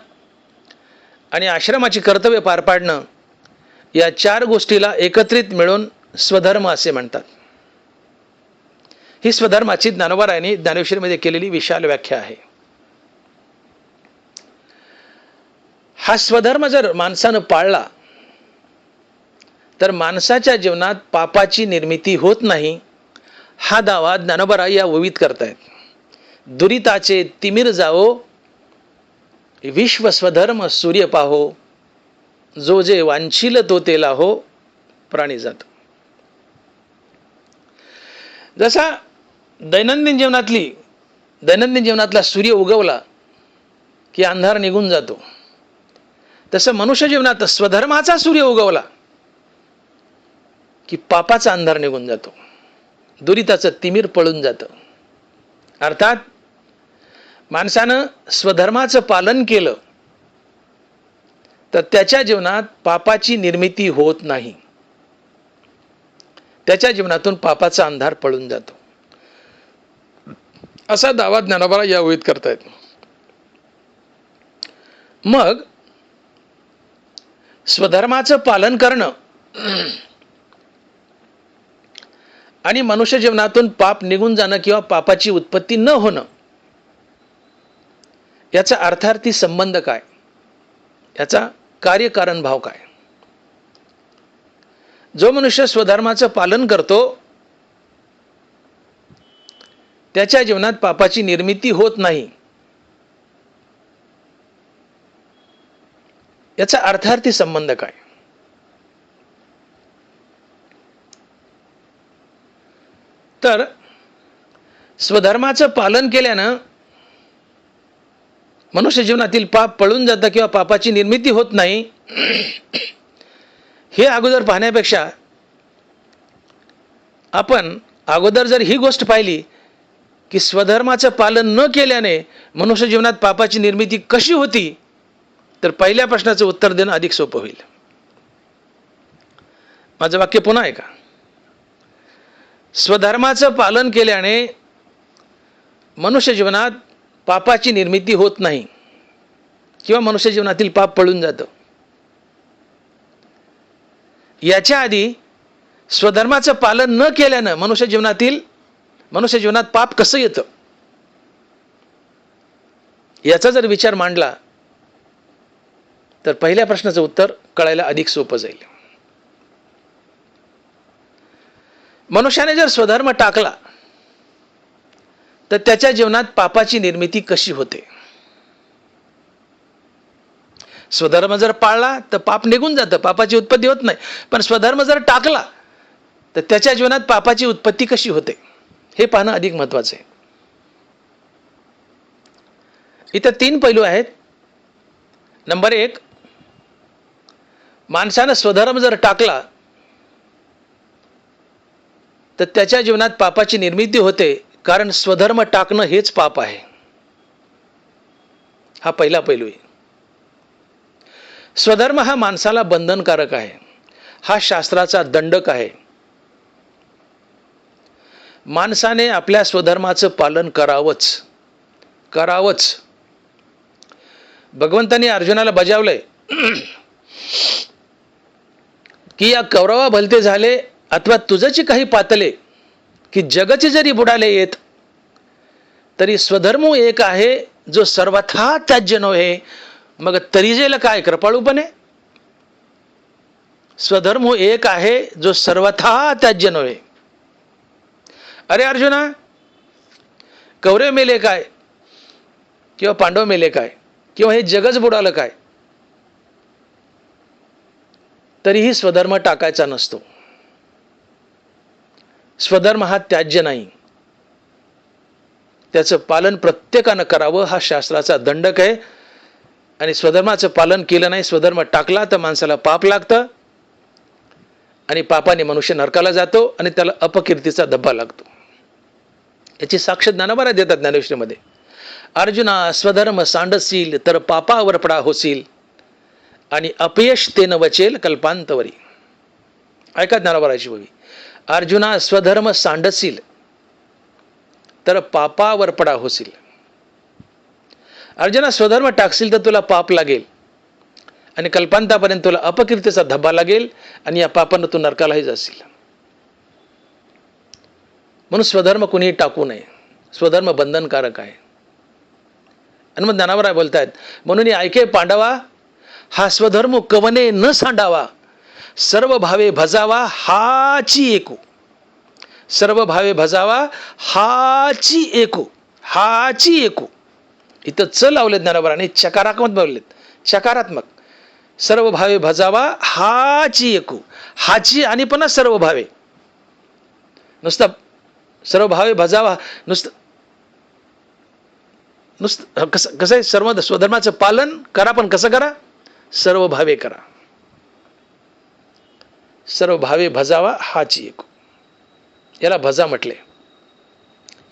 आणि आश्रमाची कर्तव्य पार पाडणं, या 4 गोष्टीला एकत्रित मिळून स्वधर्म असे म्हणतात. ही स्वधर्माची ज्ञानोबारायांनी ज्ञानेश्वरीमध्ये केलेली विशाल व्याख्या आहे. हा स्वधर्म जर माणसानं पाळला तर माणसाच्या जीवनात पापाची निर्मिती होत नाही, हा दावा ज्ञानोबाराय या ओवीत करतायत. दुरिताचे तिमिर जावो, विश्व स्वधर्म सूर्य पाहो, जो जे वांछील तो तेला हो प्राणी जात. जसा दैनंदिन जीवनातला सूर्य उगवला की अंधार निघून जातो, तसं मनुष्य जीवनात स्वधर्माचा सूर्य उगवला की पापाचा अंधार निघून जातो, दुरिताचं तिमिर पळून जातं. अर्थात माणसानं स्वधर्माचं पालन केलं तर त्याच्या जीवनात पापाची निर्मिती होत नाही, त्याच्या जीवनातून पापाचा अंधार पळून जातो, असा दावा ज्ञानोबा या ओळीत करतायत. मग स्वधर्माचं पालन करणं आणि मनुष्य जीवनातून पाप निघून जाणं किंवा पापाची उत्पत्ती न होणं, याचा अर्थार्थी संबंध काय, याचा कार्यकारण भाव काय? जो मनुष्य स्वधर्माचं पालन करतो त्याच्या जीवनात पापाची निर्मिती होत नाही, याचा अर्थार्थी संबंध काय? तर स्वधर्माचं पालन केल्यानं मनुष्य जीवनातील पाप पळून जातं किंवा पापाची निर्मिती होत नाही, हे अगोदर पाहण्यापेक्षा आपण अगोदर जर ही गोष्ट पाहिली की स्वधर्माचं पालन न केल्याने मनुष्य जीवनात पापाची निर्मिती कशी होती, तर पहिल्या प्रश्नाचं उत्तर देणं अधिक सोपं होईल. माझं वाक्य पुन्हा ऐका. स्वधर्माचं पालन केल्याने मनुष्य जीवनात पापाची निर्मिती होत नाही किंवा मनुष्य जीवनातील पाप पळून जातं. याच्या आधी स्वधर्माचं पालन न केल्यानं मनुष्य जीवनात पाप कसं येतं, याचा जर विचार मांडला तर पहिल्या प्रश्नाचं उत्तर कळायला अधिक सोपं जाईल. मनुष्याने जर स्वधर्म टाकला तर त्याच्या जीवनात पापाची निर्मिती कशी होते? स्वधर्म जर पाळला तर पाप निघून जातं, पापाची उत्पत्ती होत नाही. पण स्वधर्म जर टाकला तर त्याच्या जीवनात पापाची उत्पत्ती कशी होते हे पाहणं अधिक महत्वाचं आहे. इथं 3 पैलू आहेत. नंबर 1, माणसानं स्वधर्म जर टाकला तर त्याच्या जीवनात पापाची निर्मिती होते, कारण स्वधर्म टाकणं हेच पाप आहे. हा पहिला पैलू आहे. स्वधर्म हा माणसाला बंधनकारक आहे, हा शास्त्राचा दंडक आहे. माणसाने आपल्या स्वधर्माचं पालन करावंच. भगवंतांनी अर्जुनाला बजावलंय की या कौरवा भलते झाले अथवा तुझची काही पातले की जगचे जरी बुडाले येत, तरी स्वधर्म एक आहे जो सर्वथा त्याज्य नव्हे, मग तरी जेल काय कृपाळूपणे. स्वधर्म एक आहे जो सर्वथा त्याज्य नव्हे. अरे अर्जुना, कौरव मेले काय किंवा पांडव मेले काय किंवा हे जगच बुडालं काय, तरीही स्वधर्म टाकायचा नसतो. स्वधर्म हा त्याज्य नाही, त्याचं पालन प्रत्येकानं करावं, हा शास्त्राचा दंडक आहे. आणि स्वधर्माचं पालन केलं नाही, स्वधर्म टाकला तर माणसाला पाप लागतं. आणि पापाने मनुष्य नरकाला जातो आणि त्याला अपकीर्तीचा धब्बा लागतो. याची साक्ष ज्ञानोबा देतात ज्ञानेश्वरीमध्ये. अर्जुना स्वधर्म सांडसील तर पापावर पडा होसील आणि अपयश तेन वचेल कल्पांतवरी. ऐका ज्ञानोबाची बोली. अर्जुना स्वधर्म सांडसील तर पापावर पडा होसील. अर्जुना स्वधर्म टाकशील तर तुला पाप लागेल आणि कल्पांतापर्यंत तुला अपकीर्तीचा धब्बा लागेल आणि या पापानं तू नरकालाही जाशील. म्हणून स्वधर्म कुणीही टाकू नये. स्वधर्म बंधनकारक आहे. आणि मग ज्ञानावर बोलतायत, म्हणून ऐके पांडवा हा स्वधर्म कवने न सांडावा, सर्व भावे भजावा हाची एकू. सर्व भावे भजावा हाची एकू. हाची एकू इथं च लावले ज्ञानोबराने, चकारात्मक बोललेत. चकारात्मक. सर्व भावे भजावा हाची एकू. हाची आणि पुन्हा सर्व भावे. नुसतं सर्व भावे भजावा नुसतं कसं आहे, सर्व स्वधर्माचं पालन करा, पण कसं करा? सर्व भावे करा. सर्व भावे भजावा हाची एकू. याला भजा म्हटले,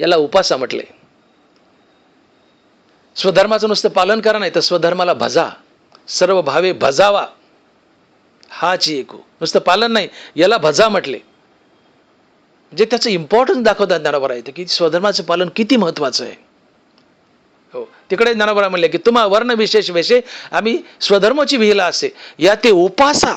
याला उपासा म्हटले. स्वधर्माचं नुसतं पालन करा नाही तर स्वधर्माला भजा. सर्व भावे भजावा हाची एकू. नुसतं पालन नाही, याला भजा म्हटले. जे त्याचं इम्पॉर्टन्स दाखवतात ज्ञानोबा येते की स्वधर्माचं पालन किती महत्वाचं आहे. हो, तिकडे ज्ञानोबा म्हणले की तुम्हा वर्ण विशेष वेशे आम्ही स्वधर्माची विहिला असे, या ते उपासा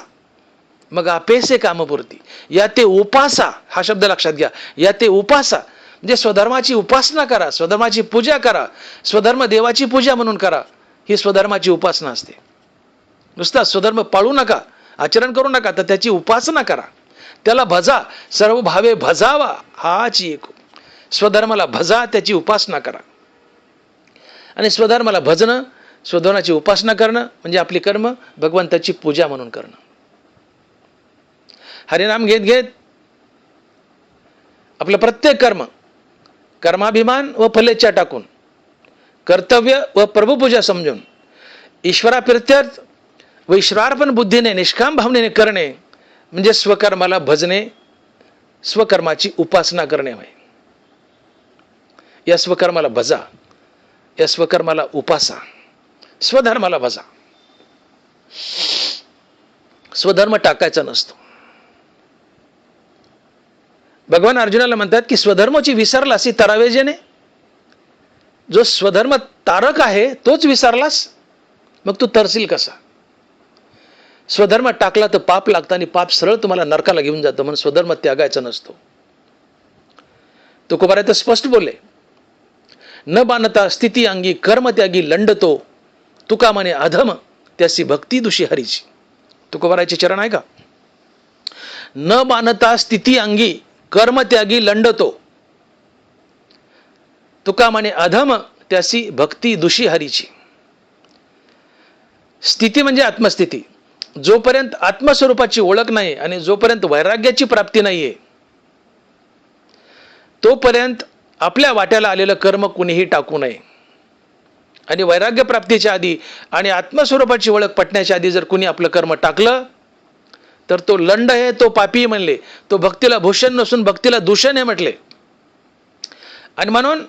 मग अपेसे कामपूर्ती. या ते उपासा हा शब्द लक्षात घ्या. या ते उपासा म्हणजे स्वधर्माची उपासना करा, स्वधर्माची पूजा करा. स्वधर्म देवाची पूजा म्हणून करा. ही स्वधर्माची उपासना असते. नुसता स्वधर्म पाळू नका, आचरण करू नका, तर त्याची उपासना करा. त्याला भजा. सर्व भावे भजावा हाची एक. स्वधर्माला भजा, त्याची उपासना करा. आणि स्वधर्माला भजणं, स्वधर्माची उपासना करणं म्हणजे आपली कर्म भगवंताची पूजा म्हणून करणं. हरिनाम घेत घेत आपलं प्रत्येक कर्म कर्माभिमान व फलेच्छा टाकून, कर्तव्य व प्रभुपूजा समजून, ईश्वराप्रित्यर्थ व ईश्वरार्पण बुद्धीने निष्काम भावनेने करणे म्हणजे स्वकर्माला भजणे, स्वकर्माची उपासना करणे होय. या स्वकर्माला भजा, या स्वकर्माला उपासा, स्वधर्माला भजा. स्वधर्म टाकायचा नसतो. भगवान अर्जुनाला म्हणतात की स्वधर्माची विसरलास तरावेजेने. जो स्वधर्म तारक आहे तोच विसरलास, मग तू तरसील कसा? स्वधर्म टाकला तर पाप लागतं आणि पाप सरळ तुम्हाला नरकाला घेऊन जातं. म्हणून स्वधर्म त्यागायचा नसतो. तुकोबा तर स्पष्ट बोलले, न बांधता स्थिती अंगी कर्म त्यागी लंडतो, तुका म्हणे अधम त्यासी भक्ती दुषी हरीची. तुकोबाराचे चरण आहे का? न बांधता स्थिती अंगी कर्म त्यागी लंडतो, तुका म्हणे अधम त्यासी भक्ती दुषी हरीची. स्थिती म्हणजे आत्मस्थिती. जोपर्यंत आत्मस्वरूपाची ओळख नाही आणि जोपर्यंत वैराग्याची प्राप्ती नाहीये, तोपर्यंत आपल्या वाट्याला आलेलं कर्म कुणीही टाकू नये. आणि वैराग्य प्राप्तीच्या आधी आणि आत्मस्वरूपाची ओळख पटण्याच्या आधी जर कुणी आपलं कर्म टाकलं तर तो लंड आहे, तो पापी म्हणले. तो भक्तीला भूषण नसून भक्तीला दूषण आहे म्हटले. आणि म्हणून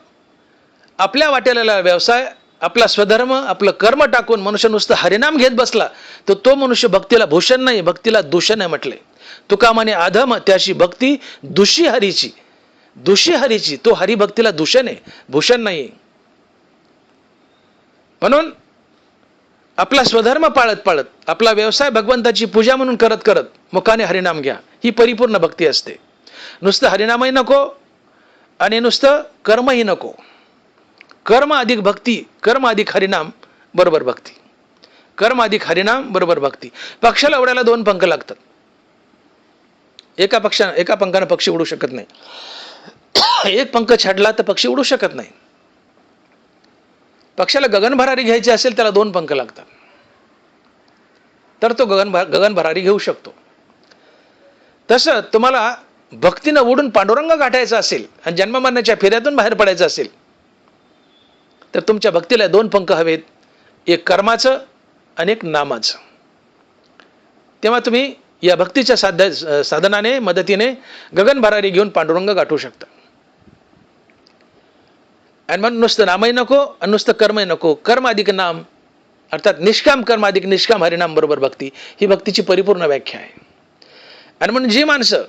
आपल्या वाट्याला व्यवसाय, आपला स्वधर्म, आपलं कर्म टाकून मनुष्य नुसतं हरिनाम घेत बसला तर तो मनुष्य भक्तीला भूषण नाही, भक्तीला दूषण आहे म्हटले. तुका म्हणे अधम त्याशी भक्ती दुषी हरीची. दुषी हरीची, तो हरिभक्तीला दूषण आहे, भूषण नाही. म्हणून आपला स्वधर्म पाळत पाळत, आपला व्यवसाय भगवंताची पूजा म्हणून करत करत मुखाने हरिनाम घ्या. ही परिपूर्ण भक्ती असते. नुसतं हरिनामही नको आणि नुसतं कर्मही नको. कर्म अधिक भक्ती, कर्म अधिक हरिनाम बरोबर भक्ती. कर्म अधिक हरिनाम बरोबर भक्ती. पक्षाला उडायला दोन पंख लागतात. एका पंखाने पक्षी उडू शकत नाही. एक पंख छाडला तर पक्षी उडू शकत नाही. पक्षाला गगन भरारी घ्यायची असेल त्याला दोन पंख लागतात, तर तो गगन भरारी घेऊ शकतो. तसं तुम्हाला भक्तीनं उडून पांडुरंग गाठायचा असेल आणि जन्ममरणाच्या फेऱ्यातून बाहेर पडायचं असेल तर तुमच्या भक्तीला दोन पंख हवेत, एक कर्माचं आणि एक नामाचं. तेव्हा तुम्ही या भक्तीच्या साधनाने मदतीने गगन भरारी घेऊन पांडुरंग गाठू शकता. आणि म्हणून नुसतं नामही नको आणि नुसतं कर्मही नको, कर्म अधिक नाम अर्थात निष्काम कर्म अधिक निष्काम हरिनाम बरोबर भक्ती, ही भक्तीची परिपूर्ण व्याख्या आहे. आणि म्हणून जी माणसं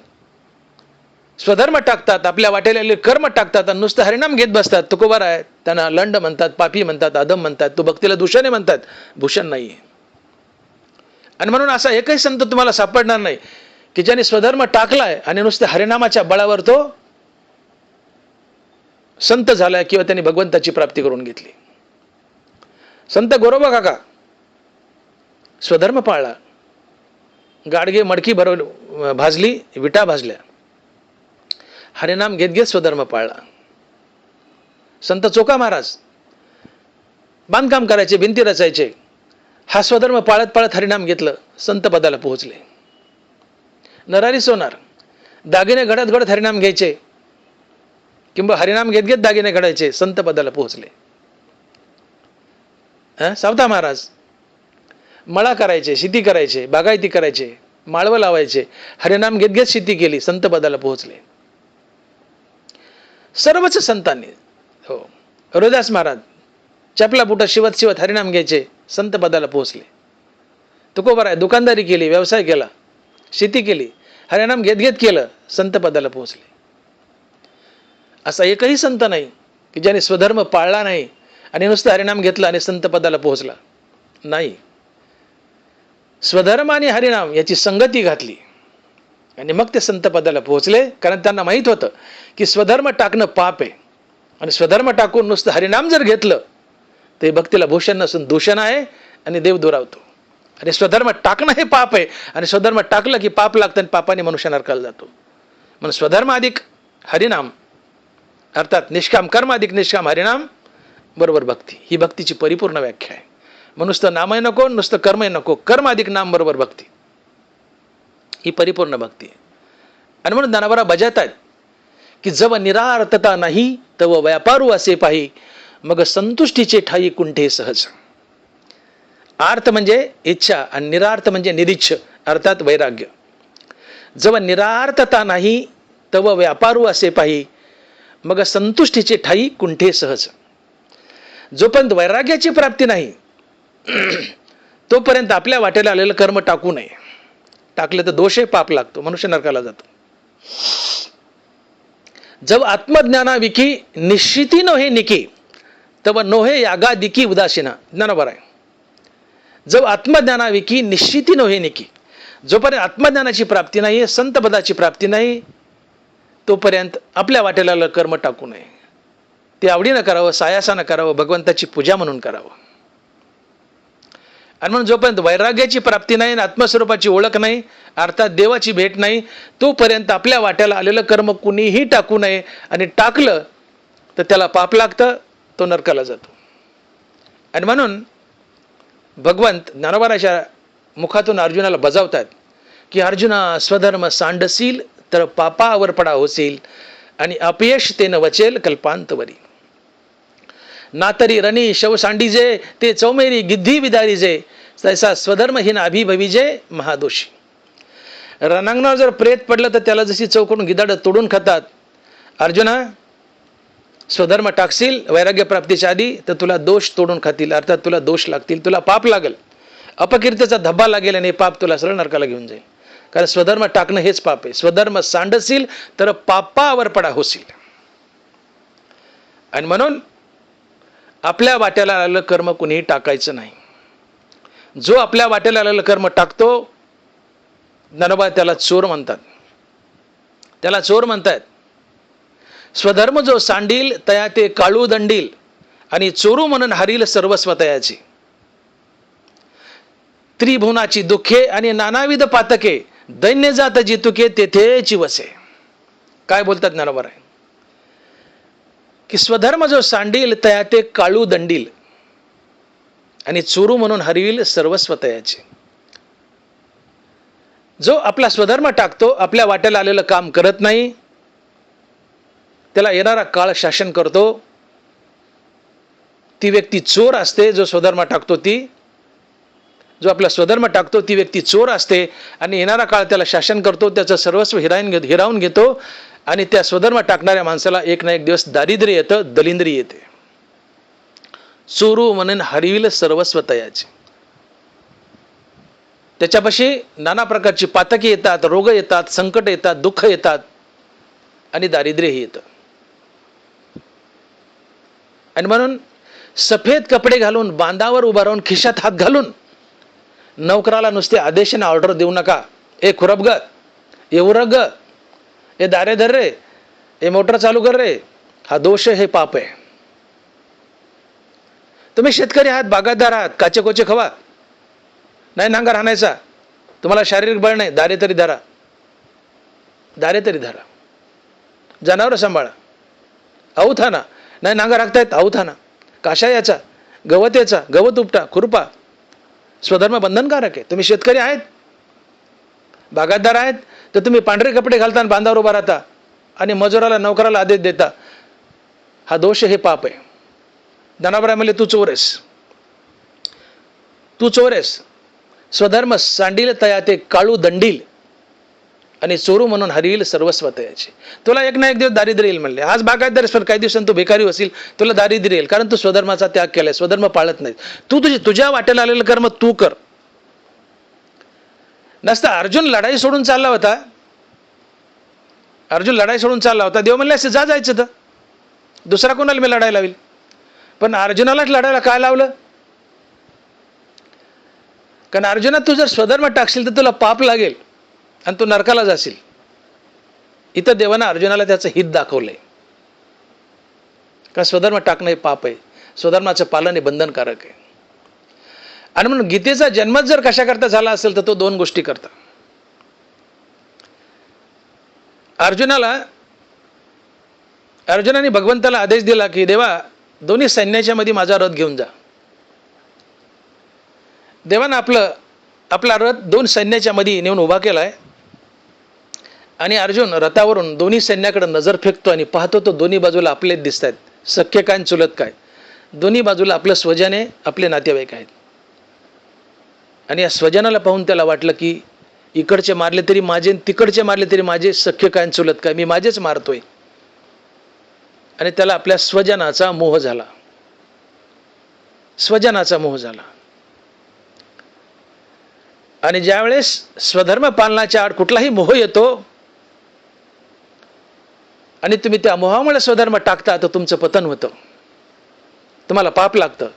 स्वधर्म टाकतात, आपल्या वाटेले कर्म टाकतात आणि नुसतं हरिनाम घेत बसतात, तुकोबार आहे, त्यांना लंड म्हणतात, पापी म्हणतात, अधम म्हणतात, तो भक्तीला दूषणे म्हणतात, भूषण नाही. आणि म्हणून असा एकही संत तुम्हाला सापडणार नाही की ज्याने स्वधर्म टाकलाय आणि नुसतं हरिनामाच्या बळावर तो संत झालाय किंवा त्यांनी भगवंताची प्राप्ती करून घेतली. संत गोरोबा काका स्वधर्म पाळला, गाडगे मडकी भाजली, विटा भाजल्या, हरिनाम घेत घेत स्वधर्म पाळला. संत चोका महाराज बांधकाम करायचे, भिंती रचायचे, हा स्वधर्म पाळत पाळत हरिनाम घेतलं, संत पदाला पोहोचले. नरारी सोनार दागिने घडत घडत हरिनाम घ्यायचे किंवा हरिनाम घेत घेत दागिने घडायचे, संत पदाला पोहोचले. सावता महाराज मळा करायचे, शेती करायचे, बागायती करायचे, माळवं लावायचे, हरिनाम घेत घेत शेती केली, संत पदाला पोहोचले. सर्वच संतांनी, हो, रोदास महाराज चपला बुटा शिवत शिवत हरिनाम घ्यायचे, संत पदाला पोहोचले. तुकोबार आहे, दुकानदारी केली, व्यवसाय केला, शेती केली, हरिनाम घेत घेत केलं, संत पदाला पोहोचले. असा एकही संत नाही की ज्याने स्वधर्म पाळला नाही आणि नुसतं हरिनाम घेतला आणि संत पदाला पोहोचला नाही. स्वधर्म आणि हरिनाम याची संगती घातली आणि मग ते संत पदाला पोहोचले. कारण त्यांना माहित होतं की स्वधर्म टाकणं पाप आहे आणि स्वधर्म टाकून नुसतं हरिनाम जर घेतलं ते भक्तीला भूषण नसून दूषण आहे आणि देव दुरावतो. आणि स्वधर्म टाकणं हे पाप आहे आणि स्वधर्म टाकलं की पाप लागतं आणि पापाने मनुष्य नरकाला जातो. म्हणून स्वधर्म अधिक हरिनाम अर्थात निष्काम कर्म अधिक निष्काम हरिनाम बरोबर भक्ती, ही भक्तीची परिपूर्ण व्याख्या आहे. मग नुसतं नामही नको, नुसतं कर्मही नको, कर्म अधिक नाम बरोबर भक्ती, ही परिपूर्ण भक्ती आहे. आणि म्हणून ज्ञानोबा बजावतात की जव निरार्थता नाही तव व्यापारू असे पाही, मग संतुष्टीचे ठाई कुंठे सहज. आर्थ म्हणजे इच्छा आणि निरार्थ म्हणजे निरीच्छ अर्थात वैराग्य. जव निरार्थता नाही तव व्यापारू असे पाही, मग संतुष्टीचे ठाई कुंठे सहज. जोपर्यंत वैराग्याची प्राप्ती नाही तोपर्यंत आपल्या वाटेला आलेलं कर्म टाकू नये. टाकलं तर दोष आहे, पाप लागतो, मनुष्य नरकाला जातो. जव आत्मज्ञानाविकी निश्चिती नोहे निकी तव नोहे यागादिकी उदासीना. ज्ञानोबर आहे, जव आत्मज्ञानाविकी निश्चिती नोहे निकी, जोपर्यंत आत्मज्ञानाची प्राप्ती नाही, संत पदाची प्राप्ती नाही, तोपर्यंत आपल्या वाटेला आलेलं कर्म टाकू नये. ते आवडीनं करावं, सायासानं करावं, भगवंताची पूजा म्हणून करावं. आणि म्हणून जोपर्यंत वैराग्याची प्राप्ती नाही, आत्मस्वरूपाची ओळख नाही, अर्थात देवाची भेट नाही, तोपर्यंत आपल्या वाट्याला आलेलं कर्म कुणीही टाकू नये. आणि टाकलं तर त्याला पाप लागतं, तो नरकाला जातो. आणि म्हणून भगवंत ज्ञानोबाच्या मुखातून अर्जुनाला बजावतात की अर्जुना स्वधर्म सांडसील तर पापावर पडा होशील आणि अपयश ते न वचेल कल्पांतवरी. नातरी रणी शव सांडीजे ते चौमेरी गिद्धी विदारीजे, तैसा स्वधर्महीन अभिभविजे महादोषी. रणांगणावर जर प्रेत पडलं तर त्याला जशी चौकडून गिदाड तोडून खातात, अर्जुना स्वधर्म टाकशील वैराग्य प्राप्तीच्या आधी तर तुला दोष तोडून खातील, अर्थात तुला दोष लागतील, तुला पाप लागेल, अपकीर्तीचा धब्बा लागेल आणि पाप तुला सरळ नरकाला घेऊन जाईल. कारण स्वधर्म टाकणं हेच पाप आहे. स्वधर्म सांडशील तर पापावर पडा होशील. आणि म्हणून आपल्या वाट्याला आलेलं कर्म कुणीही टाकायचं नाही. जो आपल्या वाट्याला आलेलं कर्म टाकतो, ज्ञानोबा त्याला चोर म्हणतात, त्याला चोर म्हणतात. स्वधर्म जो सांडील तया ते काळू दंडील आणि चोरू म्हणून हरील सर्वस्व तयाचे. त्रिभुवनाची दुःखे आणि नानाविध पातके दैन्य जात जितुके तेथेची वसे. काय बोलतात ज्ञानोबा आहे की स्वधर्म जो सांडील तया ते काळू दंडील आणि चोरू म्हणून हरविल सर्वस्व तयाचे. जो आपला स्वधर्म टाकतो, आपल्या वाट्याला आलेलं काम करत नाही, त्याला येणारा काळ शासन करतो, ती व्यक्ती चोर असते जो स्वधर्म टाकतो ती. जो आपला स्वधर्म टाकतो ती व्यक्ती चोर असते आणि येणारा काळ त्याला शासन करतो, त्याचं सर्वस्व हिरावून घेतो आणि त्या स्वधर्म टाकणाऱ्या माणसाला एक ना एक दिवस दारिद्र्य येतं, दलिंद्री येते. चोरू म्हणून हरविल सर्वस्व तयाचे. त्याच्यापाशी नाना प्रकारची पातके येतात, रोग येतात, संकट येतात, दुःख येतात आणि दारिद्र्यही येतं. आणि म्हणून सफेद कपडे घालून, बांधावर उभा राहून, खिशात हात घालून नौकराला नुसते आदेशाने ऑर्डर देऊ नका. ए खुरपग, ए उरग, ए दारे धर रे, ए मोटर चालू कर रे. हा दोष आहे, हे पाप आहे. तुम्ही शेतकरी आहात, बागायतदार आहात, काचे कोचे खवा, नाही नांगर हाणायचा, तुम्हाला शारीरिक बळ नाही, दारे तरी धरा, दारे तरी धरा. जनावर सांभाळा, आऊत हाना, नाही नांगर हाकतायत, आऊत हाना. काशा याचा, गवत याचा, गवत उपटा, खुरपा. स्वधर्म बंधनकारक आहे. तुम्ही शेतकरी आहेत, बागायतदार आहेत, तर तुम्ही पांढरे कपडे घालता आणि बांधावर उभा राहता आणि मजुराला, नौकराला आदेश देता. हा दोष, हे पाप आहे. जनावरा म्हणले तू चोर आहेस, तू चोर आहेस. स्वधर्म सांडील तया ते काळू दंडील आणि चोरू म्हणून हरविल सर्वस्व तयाचे. तुला एक ना एक दिवस दारिद्र्य येईल म्हणले. आज बागायतदार, पण काही दिवसांनी तू बेकारी होशील, तुला दारिद्र्य येईल, कारण तू स्वधर्माचा त्याग केलाय, स्वधर्म पाळत नाही. तू तुझ्या वाटेला आलेलं कर्म तू कर. नसता अर्जुन लढाई सोडून चालला होता, अर्जुन लढाई सोडून चालला होता, देव म्हणले असं जा, जायचं तर दुसरा कोणाला मी लढायला लावेल. पण अर्जुनालाच लढायला काय लावलं? कारण अर्जुना, तू जर स्वधर्म टाकशील तर तुला पाप लागेल आणि तू नरकाला जाशील. इथं देवानं अर्जुनाला त्याचं हित दाखवलंय. कारण स्वधर्म टाकणं हे पाप आहे, स्वधर्माचं पालन हे बंधनकारक आहे. आणि म्हणून गीतेचा जन्मच जर कशा करता झाला असेल तर तो दोन गोष्टी करता. अर्जुनाने भगवंताला आदेश दिला की देवा, दोन्ही सैन्याच्या मध्ये माझा रथ घेऊन जा. देवानं आपला रथ दोन सैन्याच्या मध्ये नेऊन उभा केलाय आणि अर्जुन रथावरून दोन्ही सैन्याकडे नजर फेकतो आणि पाहतो तो दोन्ही बाजूला आपलेच दिसत आहेत. सख्य काय चुलत काय, दोन्ही बाजूला आपलं स्वजने, आपले नातेवाईक आहेत. आणि या स्वजनाला पाहून त्याला वाटलं की इकडचे मारले तरी माझे, तिकडचे मारले तरी माझे, सख्य काय चुलत काय, मी माझेच मारतोय. आणि त्याला आपल्या स्वजनाचा मोह झाला, स्वजनाचा मोह झाला. आणि ज्यावेळेस स्वधर्म पालनाच्या आड कुठलाही मोह येतो आणि तुम्ही त्या मोहामुळे स्वधर्म टाकता, तर तुमचं पतन होतं, तुम्हाला पाप लागतं.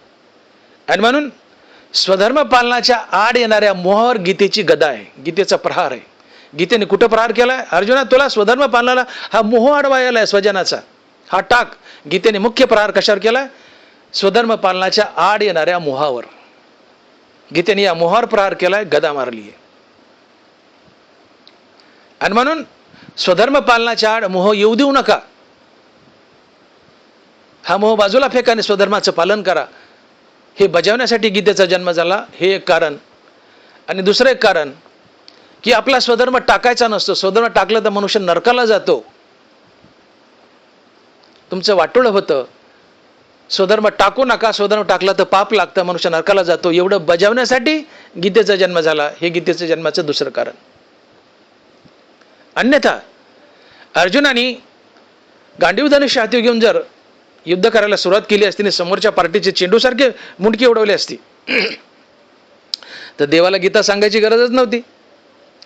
आणि म्हणून स्वधर्म पालनाच्या आड येणाऱ्या मोहावर गीतेची गदा आहे, गीतेचा प्रहार आहे. गीतेने कुठं प्रहार केलाय? अर्जुना, तुला स्वधर्म पालनाला हा मोह अडवायला आहे स्वजनाचा, हा टाक. गीतेने मुख्य प्रहार कशावर केलाय? स्वधर्म पालनाच्या आड येणाऱ्या मोहावर. गीतेने या मोहावर प्रहार केलाय, गदा मारली आहे. आणि म्हणून स्वधर्म पालनाच्या आड मोह येऊ देऊ नका. हा मोह बाजूला फेका आणि स्वधर्माचं पालन करा. हे बजावण्यासाठी गीतेचा जन्म झाला, हे एक कारण. आणि दुसरं एक कारण की आपला स्वधर्म टाकायचा नसतो. स्वधर्म टाकलं तर मनुष्य नरकाला जातो, तुमचं वाटोळं होतं. स्वधर्म टाकू नका, स्वधर्म टाकला तर पाप लागतं, मनुष्य नरकाला जातो. एवढं बजावण्यासाठी गीतेचा जन्म झाला, हे गीतेच्या जन्माचं दुसरं कारण. अन्यथा अर्जुनाने गांडीव धनुष्य हाती घेऊन जर युद्ध करायला सुरुवात केली असती आणि समोरच्या पार्टीचे चेंडूसारखे मुंडकी उडवली असती तर देवाला गीता सांगायची गरजच नव्हती,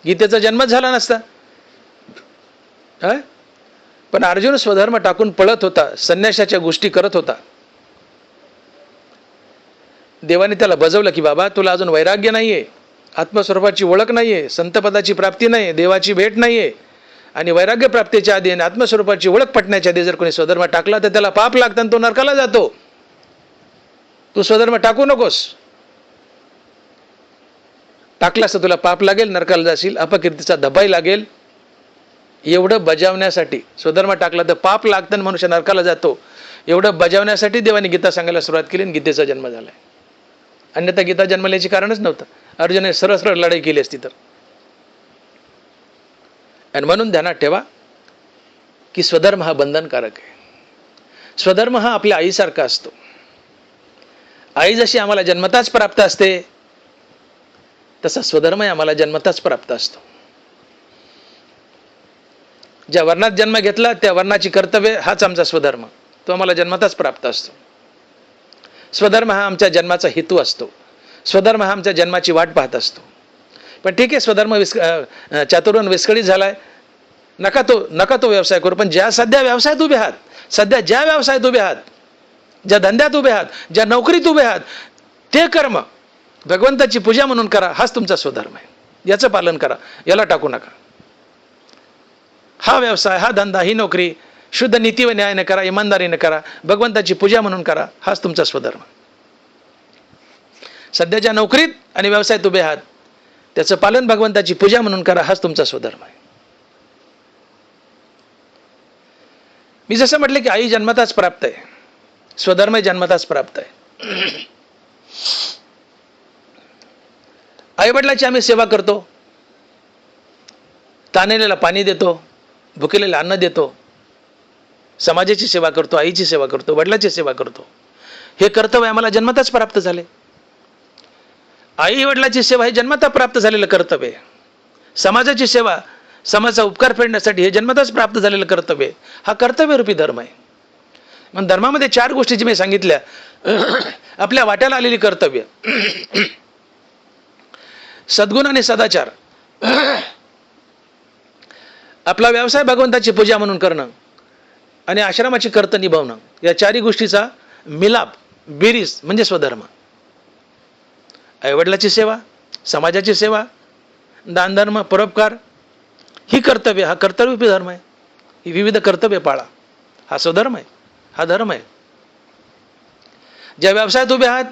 गीतेचा जन्मच झाला नसता. पण अर्जुन स्वधर्म टाकून पळत होता, संन्यासाच्या गोष्टी करत होता. देवाने त्याला बजावलं की बाबा, तुला अजून वैराग्य नाहीये, आत्मस्वरूपाची ओळख नाहीये, संतपदाची प्राप्ती नाहीये, देवाची भेट नाहीये. आणि वैराग्य प्राप्तीच्या आधी आणि आत्मस्वरूपाची ओळख पटण्याच्या आधी जर कोणी स्वधर्म टाकला तर त्याला पाप लागतं आणि तो नरकाला जातो. तू स्वधर्म टाकू नकोस. टाकलास तर तुला पाप लागेल, नरकाला जाशील, अपकीर्तीचा धब्बाही लागेल. एवढं बजावण्यासाठी स्वधर्म टाकला तर पाप लागतं आणि मनुष्य नरकाला जातो. एवढं बजावण्यासाठी देवाने गीता सांगायला सुरुवात केली आणि गीतेचा जन्म झालाय. अन्यथा गीता जन्मल्याची कारणच नव्हतं. अर्जुनाने सरळ सरळ लढाई केली असती तर. आणि म्हणून ध्यानात ठेवा की स्वधर्म हा बंधनकारक आहे. स्वधर्म हा आपल्या आईसारखा असतो. आई जशी आम्हाला जन्मताच प्राप्त असते तसा स्वधर्मही आम्हाला जन्मताच प्राप्त असतो. ज्या वर्णात जन्म घेतला त्या वर्णाची कर्तव्य हाच आमचा स्वधर्म, तो आम्हाला जन्मताच प्राप्त असतो. स्वधर्म हा आमच्या जन्माचा हेतू असतो. स्वधर्म हा आमच्या जन्माची वाट पाहत असतो. पण ठीक आहे, स्वधर्म चातुर्वर्ण विस्कळीत झालाय, नका तो व्यवसाय करू. पण ज्या सध्या व्यवसायात उभे आहात, सध्या ज्या व्यवसायात उभे आहात, ज्या धंद्यात उभे आहात, ज्या नोकरीत उभे आहात, ते कर्म भगवंताची पूजा म्हणून करा. हाच तुमचा स्वधर्म आहे. याचं पालन करा, याला टाकू नका. हा व्यवसाय, हा धंदा, ही नोकरी शुद्ध नीती व न्यायाने करा, इमानदारीने करा, भगवंताची पूजा म्हणून करा. हाच तुमचा स्वधर्म. सध्याच्या नोकरीत आणि व्यवसायात उभे आहात, त्याचं पालन भगवंताची पूजा म्हणून करा. हाच तुमचा स्वधर्म आहे. मी जसं म्हटलं की आई जन्मताच प्राप्त आहे, स्वधर्म जन्मताच प्राप्त आहे. आईवडिलाची आम्ही सेवा करतो, ताणलेल्याला पाणी देतो, भुकेलेला अन्न देतो, समाजाची सेवा करतो, आईची सेवा करतो, वडिलाची सेवा करतो. हे कर्तव्य आम्हाला जन्मताच प्राप्त झाले. आई वडिलाची सेवा हे जन्मता प्राप्त झालेलं कर्तव्य आहे. समाजाची सेवा, समाजाचा उपकार फेडण्यासाठी हे जन्मताच प्राप्त झालेलं कर्तव्य आहे. हा कर्तव्यरूपी धर्म आहे. मग धर्मामध्ये 4 गोष्टी जी मी सांगितल्या, आपल्या वाट्याला आलेली कर्तव्य, सद्गुण आणि सदाचार, आपला व्यवसाय भगवंताची पूजा म्हणून करणं आणि आश्रमाची कर्तव्य निभावणं, या 4 गोष्टीचा मिलाप, बेरीज म्हणजे स्वधर्म. आईवडिलाची सेवा, समाजाची सेवा, दानधर्म, परोपकार, ही कर्तव्य, हा कर्तव्यरूपी धर्म आहे. ही विविध कर्तव्य पाळा, हा स्वधर्म आहे, हा धर्म आहे. ज्या व्यवसायात उभे आहात,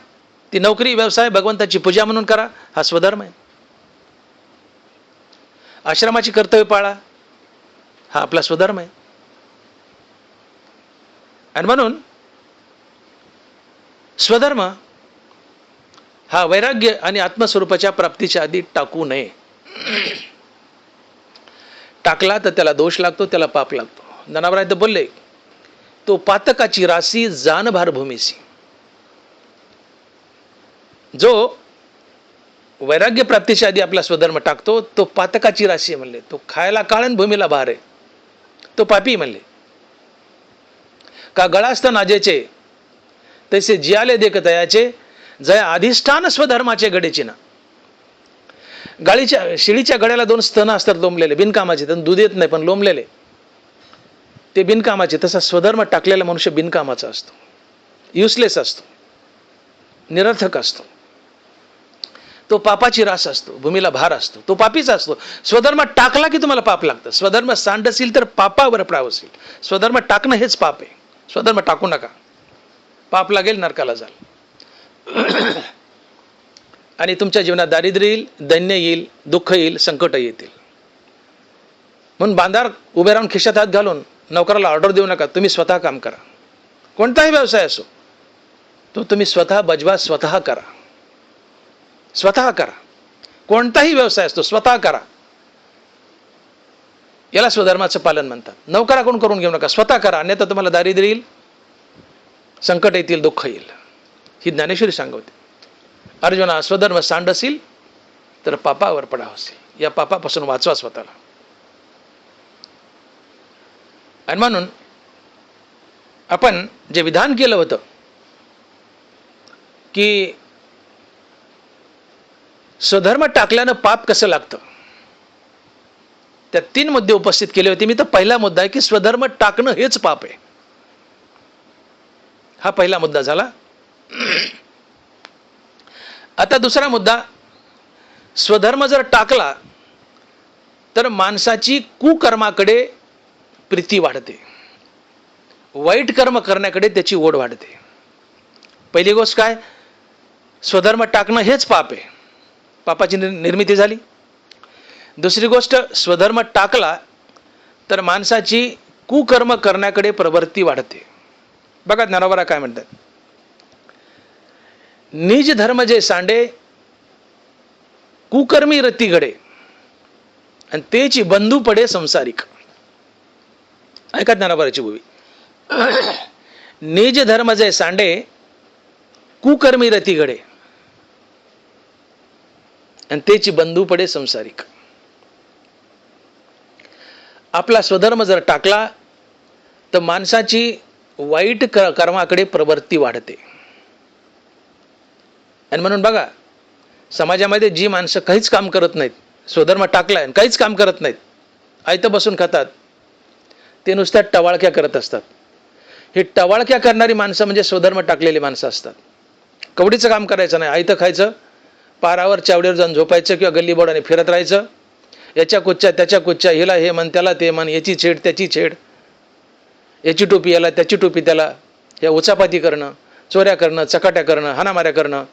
ती नोकरी, व्यवसाय भगवंताची पूजा म्हणून करा. हा स्वधर्म आहे. आश्रमाची कर्तव्य पाळा. हा आपला स्वधर्म आहे. आणि म्हणून स्वधर्म हा वैराग्य आणि आत्मस्वरूपाच्या प्राप्तीच्या आधी टाकू नये. टाकला तर त्याला दोष लागतो, त्याला पाप लागतो. ज्ञानावराय तर बोलले, तो पातकाची राशी जानभार भूमीसी. जो वैराग्य प्राप्तीच्या आधी आपला स्वधर्म टाकतो, तो पातकाची राशी म्हणले. तो खायला काळण भूमीला भार आहे, तो पापी म्हणले. का गळास्त नाजेचे तैसे जियाले देख तयाचे, जया अधिष्ठान स्वधर्माचे गडेची ना. शिळीच्या गड्याला 2 स्तन असतात लोंबलेले, बिनकामाचे. त्यांना दूध येत नाही पण लोंबलेले, ते बिनकामाचे. तसा स्वधर्म टाकलेला मनुष्य बिनकामाचा असतो, युजलेस असतो, निरर्थक असतो. तो पापाची रास असतो, भूमीला भार असतो, तो पापीचा असतो. स्वधर्म टाकला की तुम्हाला पाप लागतं. स्वधर्म सांडशील तर पापावर प्रावशील. स्वधर्म टाकणं हेच पाप आहे. स्वधर्म टाकू नका, पाप लागेल, नरकाला जाल. आणि तुमच्या जीवनात दारिद्र्य येईल, दैन्य येईल, दुःख येईल, संकट येतील. म्हणून बांधार उभे राहून खिशात हात घालून नोकराला ऑर्डर देऊ नका. तुम्ही स्वतः काम करा. कोणताही व्यवसाय असो, तो तुम्ही स्वतः बजवा, स्वतः करा, स्वतः करा. कोणताही व्यवसाय असतो, स्वतः करा. याला स्वधर्माचं पालन म्हणतात. नोकराकडून करून घेऊ नका, स्वतः करा. अन्यथा तुम्हाला दारिद्र्य येईल, संकट येतील, दुःख येईल. ही ज्ञानेश्वरी सांगवते. अर्जुना, स्वधर्म सांडशील तर पापावर पडावशील. या पापापासून वाचवा स्वतःला. आणि म्हणून आपण जे विधान केलं होतं की स्वधर्म टाकल्यानं पाप कसं लागतं, त्या 3 मुद्दे उपस्थित केले होते मी. तर पहिला मुद्दा आहे की स्वधर्म टाकणं हेच पाप आहे. हा पहिला मुद्दा झाला. आता दुसरा मुद्दा, स्वधर्म जर टाकला तर माणसाची कुकर्माकडे प्रीती वाढते, वाईट कर्म करण्याकडे त्याची ओढ वाढते. पहिली गोष्ट काय, स्वधर्म टाकणं हेच पाप आहे, पापाची निर्मिती झाली. दुसरी गोष्ट, स्वधर्म टाकला तर माणसाची कुकर्म करण्याकडे प्रवृत्ती वाढते. बघा ज्ञानोबा काय म्हणतात, निज धर्म जे सांडे कुकर्मी रती घडे आणि तेची बंधू पडे संसारिक. ऐका ज्ञानोबाची भूमी. निज धर्म जे सांडे कुकर्मी रती घडे. आणि तेची बंधू पडे संसारिक. आपला स्वधर्म जर टाकला तर माणसाची वाईट कर्माकडे प्रवृत्ती वाढते. आणि म्हणून बघा, समाजामध्ये जी माणसं काहीच काम करत नाहीत, स्वधर्म टाकलाय आणि काहीच काम करत नाहीत, आयतं बसून खातात, ते नुसत्या टवाळक्या करत असतात. ही टवाळक्या करणारी माणसं म्हणजे स्वधर्म टाकलेली माणसं असतात. कवडीचं काम करायचं नाही, आयतं खायचं, पारावर चावडीवर जाऊन झोपायचं किंवा गल्लीबोडाने फिरत राहायचं, याच्या कुच्च्या त्याच्या कुच्च्या, हिला हे म्हण त्याला ते म्हण, याची छेड त्याची छेड, याची टोपी याला त्याची टोपी त्याला, या उचापाती करणं, चोऱ्या करणं, चकाट्या करणं, हाणामाऱ्या करणं,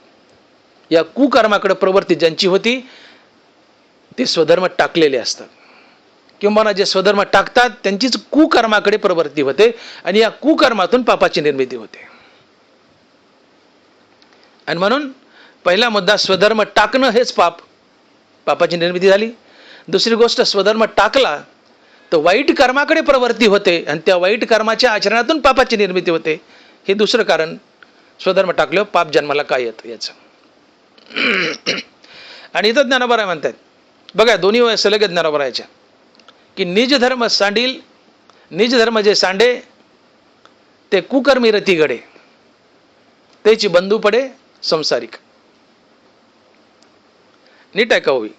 या कुकर्माकडे प्रवृत्ती ज्यांची होती ते स्वधर्म टाकलेले असतात. किंवा जे स्वधर्म टाकतात त्यांचीच कुकर्माकडे प्रवृत्ती होते आणि या कुकर्मातून पापाची निर्मिती होते. आणि म्हणून पहिला मुद्दा, स्वधर्म टाकणं हेच पाप, पापाची निर्मिती झाली. दुसरी गोष्ट, स्वधर्म टाकला तर वाईट कर्माकडे प्रवृत्ती होते आणि त्या वाईट कर्माच्या आचरणातून पापाची निर्मिती होते. हे दुसरं कारण, स्वधर्म टाकल्यावर पाप जन्माला काय येतं याचं. आणि इथं ज्ञानोबा म्हणतात, बघा दोन्ही सलग ज्ञानोबा राहायच्या की निज धर्म सांडील, निज धर्म जे सांडे ते कुकर्मी रती घडे, त्याची बंधू पडे संसारिक. नीट आहे का होई?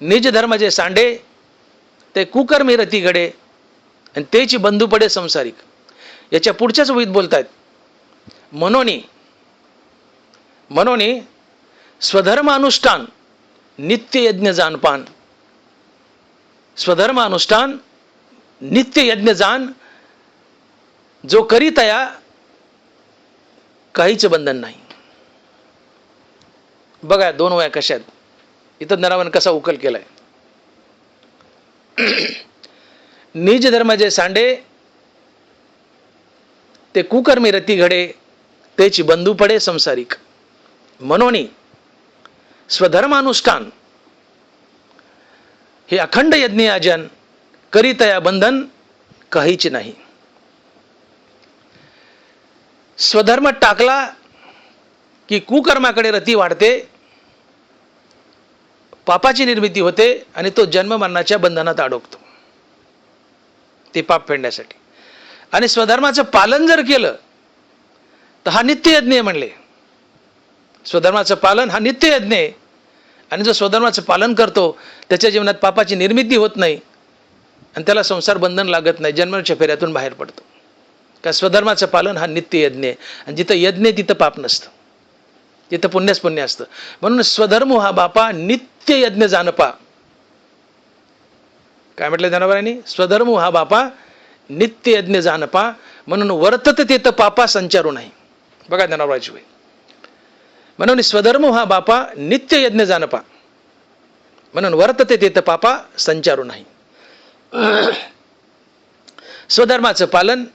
निज धर्म जे सांडे ते कुकर्मी रती घडे आणि त्याची बंधू पडे संसारिक. याच्या पुढच्याच वहीत बोलतायत, मनोनी मनोनी स्वधर्म अनुष्ठान नित्य यज्ञ जानपान. स्वधर्म अनुष्ठान नित्य यज्ञ जाण, जो करी तया काहीच बंधन नाही. बघा दोन वया कशा आहेत, इथं ज्ञानाबाने कसा उकल केलाय. निज धर्म जे सांडे ते कुकर्मी रती घडे, त्याची बंधू पडे संसारिक. मनोनी स्वधर्मानुष्ठान हे अखंड यज्ञ आजन, करीतया बंधन काहीच नाही. स्वधर्म टाकला की कुकर्माकडे रती वाढते, पापाची निर्मिती होते आणि तो जन्म मरणाच्या बंधनात अडकतो, ते पाप फेडण्यासाठी. आणि स्वधर्माचं पालन जर केलं तर हा नित्य यज्ञ आहे म्हणले. स्वधर्माचं पालन हा नित्य यज्ञ आहे. आणि जो स्वधर्माचं पालन करतो त्याच्या जीवनात पापाची निर्मिती होत नाही आणि त्याला संसार बंधन लागत नाही, जन्माच्या फेऱ्यातून बाहेर पडतो. का स्वधर्माचं पालन हा नित्य यज्ञ आहे. आणि जिथं यज्ञ आहे तिथं पाप नसतं, तिथं पुण्यच पुण्य असतं. म्हणून स्वधर्म हा बापा नित्य यज्ञ जानपा. काय म्हटलं ज्ञानोबांनी? स्वधर्म हा बापा नित्य यज्ञ जानपा, म्हणून वर्तत तेथ पापा संचारू नाही. बघा ज्ञानोबाची वही. म्हणून स्वधर्म हा बापा नित्य यज्ञ जानपा, म्हणून वर्तते तेथ पापा संचारू नाही. स्वधर्माचं पालन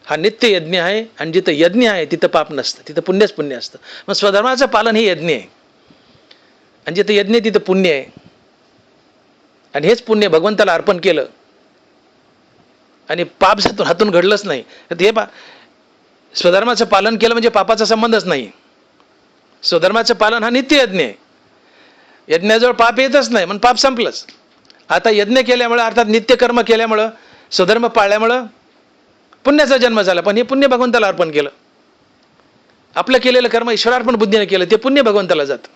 हा नित्य यज्ञ आहे आणि जिथं यज्ञ आहे तिथं पाप नसतं, तिथं पुण्यच पुण्य असतं. मग स्वधर्माचं पालन हे यज्ञ आहे आणि जिथं यज्ञ तिथं पुण्य आहे. आणि हेच पुण्य भगवंताला अर्पण केलं आणि पाप हातून घडलंच नाही तर हे स्वधर्माचं पालन केलं म्हणजे पापाचा संबंधच नाही. स्वधर्माचं पालन हा नित्य यज्ञ आहे. यज्ञाजवळ पाप येतच नाही, म्हणून पाप संपलंच. आता यज्ञ केल्यामुळं, अर्थात नित्य कर्म केल्यामुळं, स्वधर्म पाळल्यामुळं पुण्याचा जन्म झाला. पण हे पुण्य भगवंताला अर्पण केलं. आपलं केलेलं कर्म ईश्वरार्पण बुद्धीने केलं, ते पुण्य भगवंताला जातं.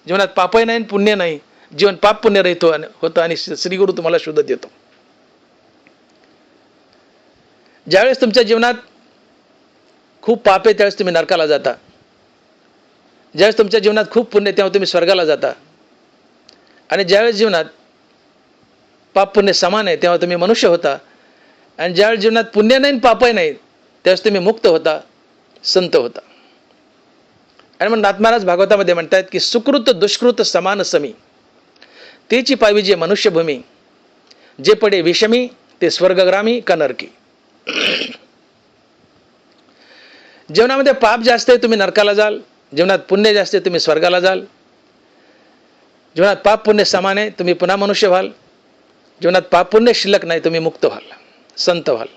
जीवनात पापही नाही पुण्य नाही, जीवन पाप पुण्य रहित होतं आणि श्रीगुरु तुम्हाला शुद्ध देतो. ज्यावेळेस तुमच्या जीवनात खूप पाप आहे त्यावेळेस तुम्ही नरकाला जाता. ज्यावेळेस तुमच्या जीवनात खूप पुण्य तेव्हा तुम्ही स्वर्गाला जाता. आणि ज्यावेळेस जीवनात पाप पुण्य समान आहे तेव्हा तुम्ही मनुष्य होता. आणि ज्यावेळेस जीवनात पुण्य नाही पापही नाही त्यावेळेस तुम्ही मुक्त होता, संत होता. आणि मग नाथ महाराज भागवतामध्ये म्हणतात की सुकृत दुष्कृत समान समी, तेची पावी जे मनुष्यभूमी, जे पडे विषमी ते स्वर्गग्रामी का नरकी. जीवनामध्ये पाप जास्त आहे तुम्ही नरकाला जाल, जीवनात पुण्य जास्त आहे तुम्ही स्वर्गाला जाल. जीवनात पाप पुण्य समान आहे तुम्ही पुन्हा मनुष्य व्हाल. जीवनात पाप पुण्य शिल्लक नाही तुम्ही मुक्त व्हाल, संत व्हाल.